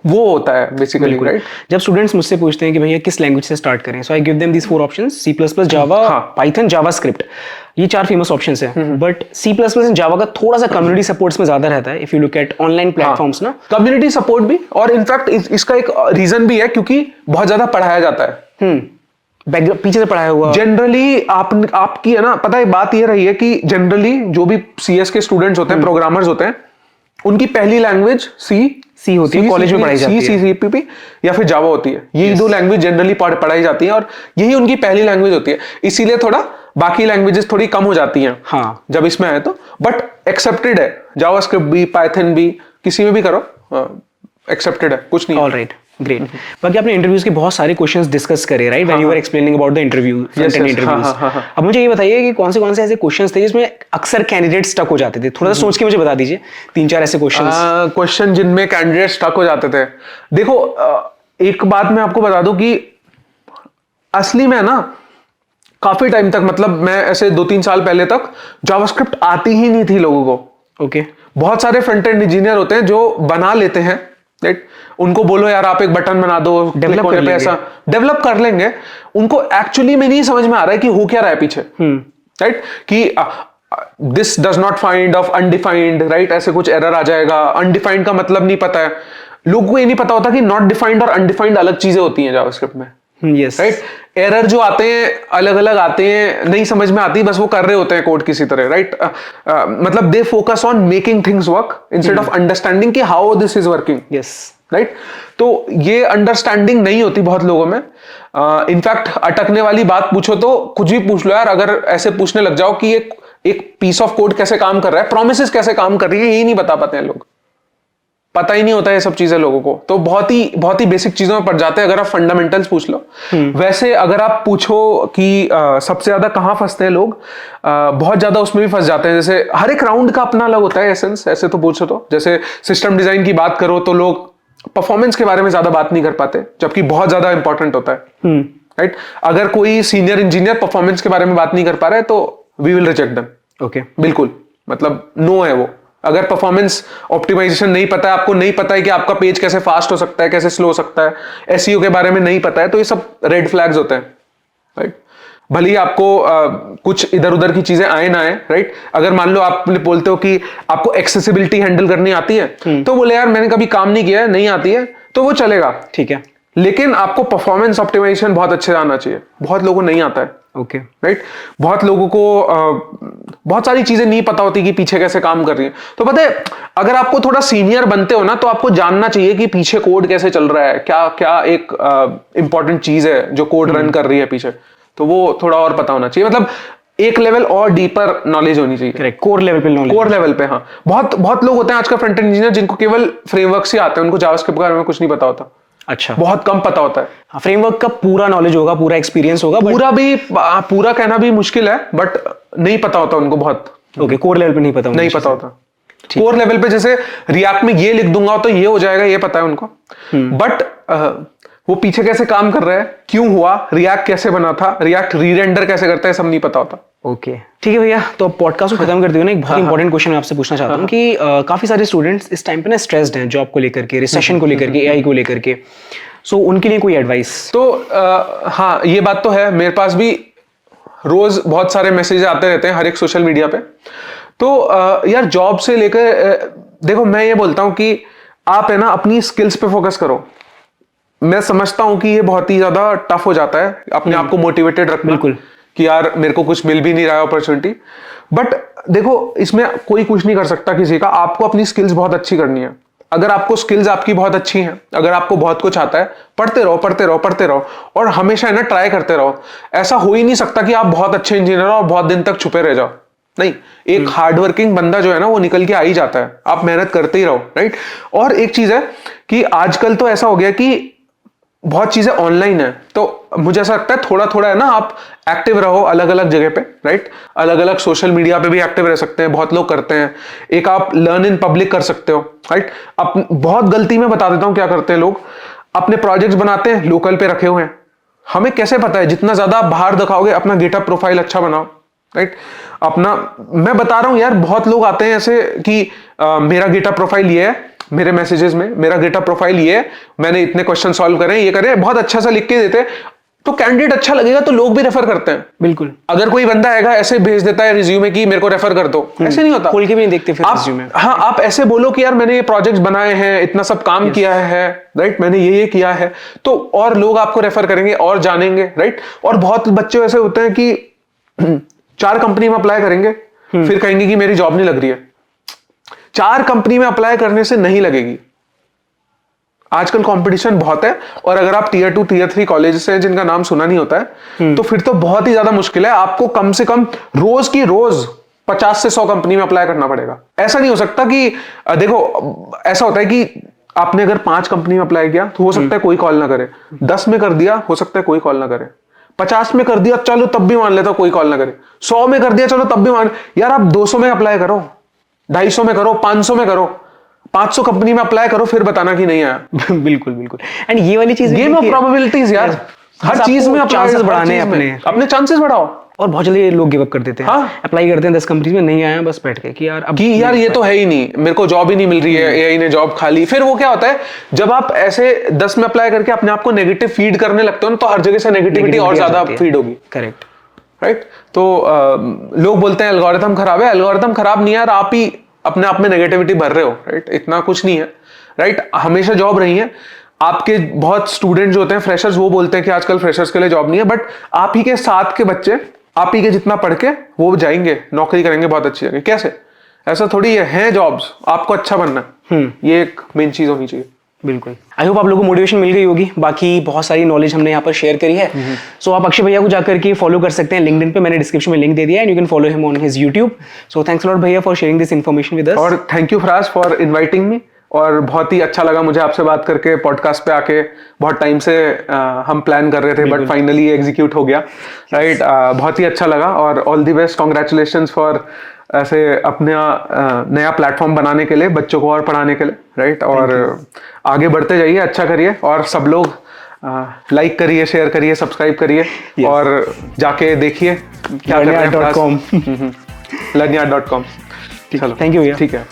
वो होता है बेसिकली, राइट? जब स्टूडेंट्स मुझसे पूछते हैं कि भैया किस लैंग्वेज से स्टार्ट करें, so I give them these 4 options, C++, Java, Python, JavaScript. ये 4 फेमस ऑप्शंस हैं। बट C++ एंड जावा का थोड़ा सा कम्युनिटी सपोर्ट्स में ज्यादा रहता है, if you look at online platforms ना, कम्युनिटी सपोर्ट भी, और इनफैक्ट इसका एक रीजन भी है क्योंकि बहुत ज्यादा पढ़ाया जाता है। पीछे से पढ़ाया हुआ जनरली आपकी है ना, पता है बात ये रही है कि जनरली जो भी CS के स्टूडेंट्स होते हैं, प्रोग्रामर्स होते हैं, उनकी पहली लैंग्वेज सी होती है, कॉलेज में पढ़ाई जाती है, C++, या फिर जावा होती है। यही 2 लैंग्वेज जनरली पढ़ाई जाती है और यही उनकी पहली लैंग्वेज होती है। इसीलिए थोड़ा बाकी लैंग्वेजेस थोड़ी कम हो जाती हैं, हाँ, जब इसमें आए तो। बट एक्सेप्टेड है, जावास्क्रिप्ट भी, पाइथन भी, किसी में भी करो, एक्सेप्टेड है, कुछ नहीं। Alright, great. बाकी आपने इंटरव्यूज के बहुत सारे क्वेश्चंस डिस्कस करे, right? When you were explaining about the interview, front end interviews. अब मुझे ये बताइए कि कौन से ऐसे क्वेश्चंस थे जिसमें अक्सर कैंडिडेट स्टक हो जाते थे? थोड़ा सा सोच के मुझे बता दीजिए 3-4 ऐसे क्वेश्चन जिनमें कैंडिडेट स्टक हो जाते थे। देखो, एक बात मैं आपको बता दूं कि असली में ना काफी टाइम तक, मतलब मैं ऐसे 2-3 साल पहले तक जावास्क्रिप्ट आती ही नहीं थी लोगों को। ओके, बहुत सारे फ्रंट एंड इंजीनियर होते हैं जो बना लेते हैं, राइट? उनको बोलो यार आप एक बटन बना दो, डेवलप होने पे ऐसा डेवलप कर लेंगे। उनको एक्चुअली में नहीं समझ में आ रहा है कि हो क्या रहा है पीछे, राइट? कि this does not find of undefined, right, ऐसे कुछ एरर आ जाएगा। अनडिफाइंड का मतलब नहीं पता है लोगों को, ये नहीं पता होता कि नॉट डिफाइंड और अनडिफाइंड अलग चीजें होती हैं जावास्क्रिप्ट में। यस, राइट, एरर जो आते हैं अलग अलग आते हैं, नहीं समझ में आती, बस वो कर रहे होते हैं कोड किसी तरह, राइट। मतलब they focus on making things work instead of understanding कि how this is working. Yes, right, तो ये अंडरस्टैंडिंग नहीं होती बहुत लोगों में। इनफैक्ट अटकने वाली बात पूछो तो कुछ भी पूछ लो यार, अगर ऐसे पूछने लग जाओ कि एक पीस ऑफ कोड कैसे काम कर रहा है, प्रोमिसेस कैसे काम कर रही है, यही नहीं बता पाते हैं लोग, पता ही नहीं होता है सब चीजें लोगों को। तो बहुत ही बेसिक चीजों में पड़ जाते हैं अगर आप फंडामेंटल्स पूछ लो। वैसे अगर आप पूछो कि सबसे ज्यादा कहां फंसते हैं लोग, बहुत ज्यादा उसमें भी फंस जाते हैं। जैसे हर एक राउंड का अपना अलग होता है एसेंस, ऐसे तो पूछो तो जैसे सिस्टम डिजाइन की बात करो तो लोग परफॉर्मेंस के बारे में ज्यादा बात नहीं कर पाते, जबकि बहुत ज्यादा इंपॉर्टेंट होता है। राइट, अगर कोई सीनियर इंजीनियर परफॉर्मेंस के बारे में बात नहीं कर पा रहा है तो we will reject them. Okay, बिल्कुल, मतलब नो है वो। अगर परफॉर्मेंस ऑप्टिमाइजेशन नहीं पता है, आपको नहीं पता है कि आपका पेज कैसे फास्ट हो सकता है, कैसे स्लो हो सकता है, एसईओ के बारे में नहीं पता है, तो ये सब रेड फ्लैग्स होते हैं। राइट, भले ही आपको कुछ इधर उधर की चीजें आए ना आए, राइट। अगर मान लो आप बोलते हो कि आपको एक्सेसिबिलिटी हैंडल करनी आती है, तो बोले यार मैंने कभी काम नहीं किया है, नहीं आती है, तो वो चलेगा, ठीक है। लेकिन आपको परफॉर्मेंस ऑप्टिमाइजेशन बहुत अच्छे से आना चाहिए। बहुत लोगों को नहीं आता है। ओके, राइट, बहुत लोगों को बहुत सारी चीजें नहीं पता होती कि पीछे कैसे काम कर रही है। तो पता है, अगर आपको थोड़ा सीनियर बनते हो ना, तो आपको जानना चाहिए कि पीछे कोड कैसे चल रहा है, क्या क्या एक इंपॉर्टेंट चीज है जो कोड रन कर रही है पीछे, तो वो थोड़ा और पता होना चाहिए। मतलब एक लेवल और डीपर नॉलेज होनी चाहिए। करेक्ट, कोर लेवल पे नॉलेज, कोर लेवल पे। हाँ, बहुत लोग होते हैं आजकल फ्रंट एंड इंजीनियर जिनको केवल फ्रेमवर्क्स ही आते हैं, उनको जावास्क्रिप्ट के बारे में कुछ नहीं पता होता। अच्छा, बहुत कम पता होता है। हाँ, फ्रेमवर्क का पूरा नॉलेज होगा, पूरा एक्सपीरियंस होगा, पूरा कहना भी मुश्किल है, बट नहीं पता होता उनको बहुत। ओके, कोर लेवल पे नहीं पता, नहीं पता होता। कोर लेवल पे जैसे रिएक्ट में ये लिख दूंगा तो ये हो जाएगा, ये पता है उनको, बट वो पीछे कैसे काम कर रहा है, क्यों हुआ, रिएक्ट कैसे बना था, रिएक्ट रीरेंडर कैसे करता है, सब नहीं पता होता। ओके, ठीक है भैया। तो पॉडकास्ट को खत्म करते हुए ना एक बहुत इंपॉर्टेंट क्वेश्चन मैं आपसे पूछना चाहता हूँ कि काफी सारे स्टूडेंट्स इस टाइम पे ना स्ट्रेस्ड हैं, जॉब को लेकर के, रिसेशन को लेकर के, एआई को लेकर के, सो उनके लिए कोई एडवाइस? तो हाँ, ये बात तो है, मेरे पास भी रोज बहुत सारे मैसेज आते रहते हैं हर एक सोशल मीडिया पे। तो यार जॉब से लेकर देखो, मैं ये बोलता हूँ कि आप है ना अपनी स्किल्स पे फोकस करो। मैं समझता हूं कि ये बहुत ही ज्यादा टफ हो जाता है अपने आप को मोटिवेटेड रखना, बिल्कुल, कि यार मेरे को कुछ मिल भी नहीं रहा है अपॉर्चुनिटी, बट देखो इसमें कोई कुछ नहीं कर सकता किसी का। आपको अपनी स्किल्स बहुत अच्छी करनी है। अगर आपको स्किल्स आपकी बहुत अच्छी हैं, अगर आपको बहुत कुछ आता है, पढ़ते रहो पढ़ते रहो पढ़ते रहो, और हमेशा है ना ट्राई करते रहो। ऐसा हो ही नहीं सकता कि आप बहुत अच्छे इंजीनियर हो और बहुत दिन तक छुपे रह जाओ। नहीं, एक हार्डवर्किंग बंदा जो है ना वो निकल के आ ही जाता है। आप मेहनत करते ही रहो, राइट। और एक चीज है कि आजकल तो ऐसा हो गया कि बहुत चीजें ऑनलाइन है, तो मुझे ऐसा लगता है थोड़ा थोड़ा है ना आप एक्टिव रहो अलग अलग जगह पे, राइट। अलग अलग सोशल मीडिया पे भी एक्टिव रह सकते हैं, बहुत लोग करते हैं। एक आप लर्न इन पब्लिक कर सकते हो, राइट। अब बहुत गलती में बता देता हूं क्या करते हैं लोग, अपने प्रोजेक्ट्स बनाते हैं, लोकल पे रखे हुए हैं। हमें कैसे पता है, जितना ज्यादा आप बाहर दिखाओगे, अपना गिटहब प्रोफाइल अच्छा बनाओ, राइट। अपना, मैं बता रहा हूं यार, बहुत लोग आते हैं ऐसे कि मेरा गिटहब प्रोफाइल ये है, मेरे मैसेजेस में मेरा गिटहब प्रोफाइल ये है, मैंने इतने क्वेश्चन सॉल्व करे, ये करे, बहुत अच्छा सा लिख के देते, तो कैंडिडेट अच्छा लगेगा तो लोग भी रेफर करते हैं। बिल्कुल, अगर कोई बंदा आएगा ऐसे भेज देता है रिज्यूमे की मेरे को रेफर कर दो, ऐसे नहीं होता, खोल के भी नहीं देखते फिर रिज्यूमे। हाँ, आप ऐसे बोलो कि यार मैंने ये प्रोजेक्ट्स बनाए हैं, इतना सब काम किया है, राइट, मैंने ये किया है, तो और लोग आपको रेफर करेंगे और जानेंगे, राइट। और बहुत बच्चे ऐसे होते हैं कि 4 कंपनी में अप्लाई करेंगे, फिर कहेंगे कि मेरी जॉब नहीं लग रही है। 4 कंपनी में अप्लाई करने से नहीं लगेगी। आजकल कंपटीशन बहुत है, और अगर आप टीयर 2 टीयर 3 कॉलेज से जिनका नाम सुना नहीं होता है, तो फिर तो बहुत ही ज्यादा मुश्किल है। आपको कम से कम रोज की रोज 50 से 100 कंपनी में अप्लाई करना पड़ेगा। ऐसा नहीं हो सकता कि देखो, ऐसा होता है कि आपने अगर 5 कंपनी में अप्लाई किया तो हो सकता है कोई कॉल ना करे, 10 में कर दिया हो सकता है कोई कॉल ना करे, 50 में कर दिया चलो तब भी मान लेता हूं कोई कॉल ना करे, 100 में कर दिया चलो तब भी मान, यार आप 200 में अप्लाई करो, 250 में करो, 500 में करो, 500 कंपनी में अप्लाई करो, फिर बताना कि नहीं आया। बिल्कुल बिल्कुल। एंड ये वाली चीज, गेम ऑफ प्रोबेबिलिटीज यार, हर चीज में चांसेस बढ़ाने अपने चांसेस बढ़ाओ। और बहुत जल्दी लोग गिव अप कर देते हैं। हाँ, अप्लाई करते हैं 10 कंपनी में, नहीं आया, बस बैठ गए कि यार अब यार ये तो है ही नहीं, मेरे को जॉब ही नहीं मिल रही है, एआई ने जॉब खा ली। फिर वो क्या होता है, जब आप ऐसे 10 में अप्लाई करके अपने आप को नेगेटिव फीड करने लगते हो ना, तो हर जगह से नेगेटिविटी और ज्यादा फीड होगी। करेक्ट। राइट। तो लोग बोलते हैं एल्गोरिथम खराब है, एल्गोरिथम खराब नहीं है यार, आप ही अपने आप में नेगेटिविटी भर रहे हो, राइट। इतना कुछ नहीं है, राइट। हमेशा जॉब रही है। आपके बहुत स्टूडेंट जो होते हैं फ्रेशर्स, वो बोलते हैं कि आजकल फ्रेशर्स के लिए जॉब नहीं है, बट आप ही के साथ के बच्चे, आप ही के जितना पढ़ के वो जाएंगे नौकरी करेंगे बहुत अच्छी जगह। कैसे? ऐसा थोड़ी है जॉब्स, आपको अच्छा बनना है, ये एक मेन चीज होनी चाहिए। बिल्कुल। आई होप आप लोगों को मोटिवेशन मिल गई होगी। बाकी बहुत सारी नॉलेज हमने यहाँ पर शेयर करी है। सो आप अक्षय भैया को जाकर के फॉलो कर सकते हैं लिंक्डइन पे, मैंने डिस्क्रिप्शन में लिंक दे दिया है, and you can follow him on his YouTube. So thanks a lot भैया for sharing this information with us. और thank you Faraz for inviting me, और बहुत ही अच्छा लगा मुझे आपसे बात करके, पॉडकास्ट पे आके। बहुत टाइम से हम प्लान कर रहे थे, बट फाइनली एग्जीक्यूट हो गया, राइट। बहुत ही अच्छा लगा, और all the best, congratulations for ऐसे अपना नया प्लेटफॉर्म बनाने के लिए, बच्चों को और पढ़ाने के लिए, राइट। और आगे बढ़ते जाइए, अच्छा करिए, और सब लोग लाइक करिए, शेयर करिए, सब्सक्राइब करिए, और जाके देखिए क्या कर रहे हैं। learnyard.com learnyard.com। चलो, थैंक यू भैया। ठीक है।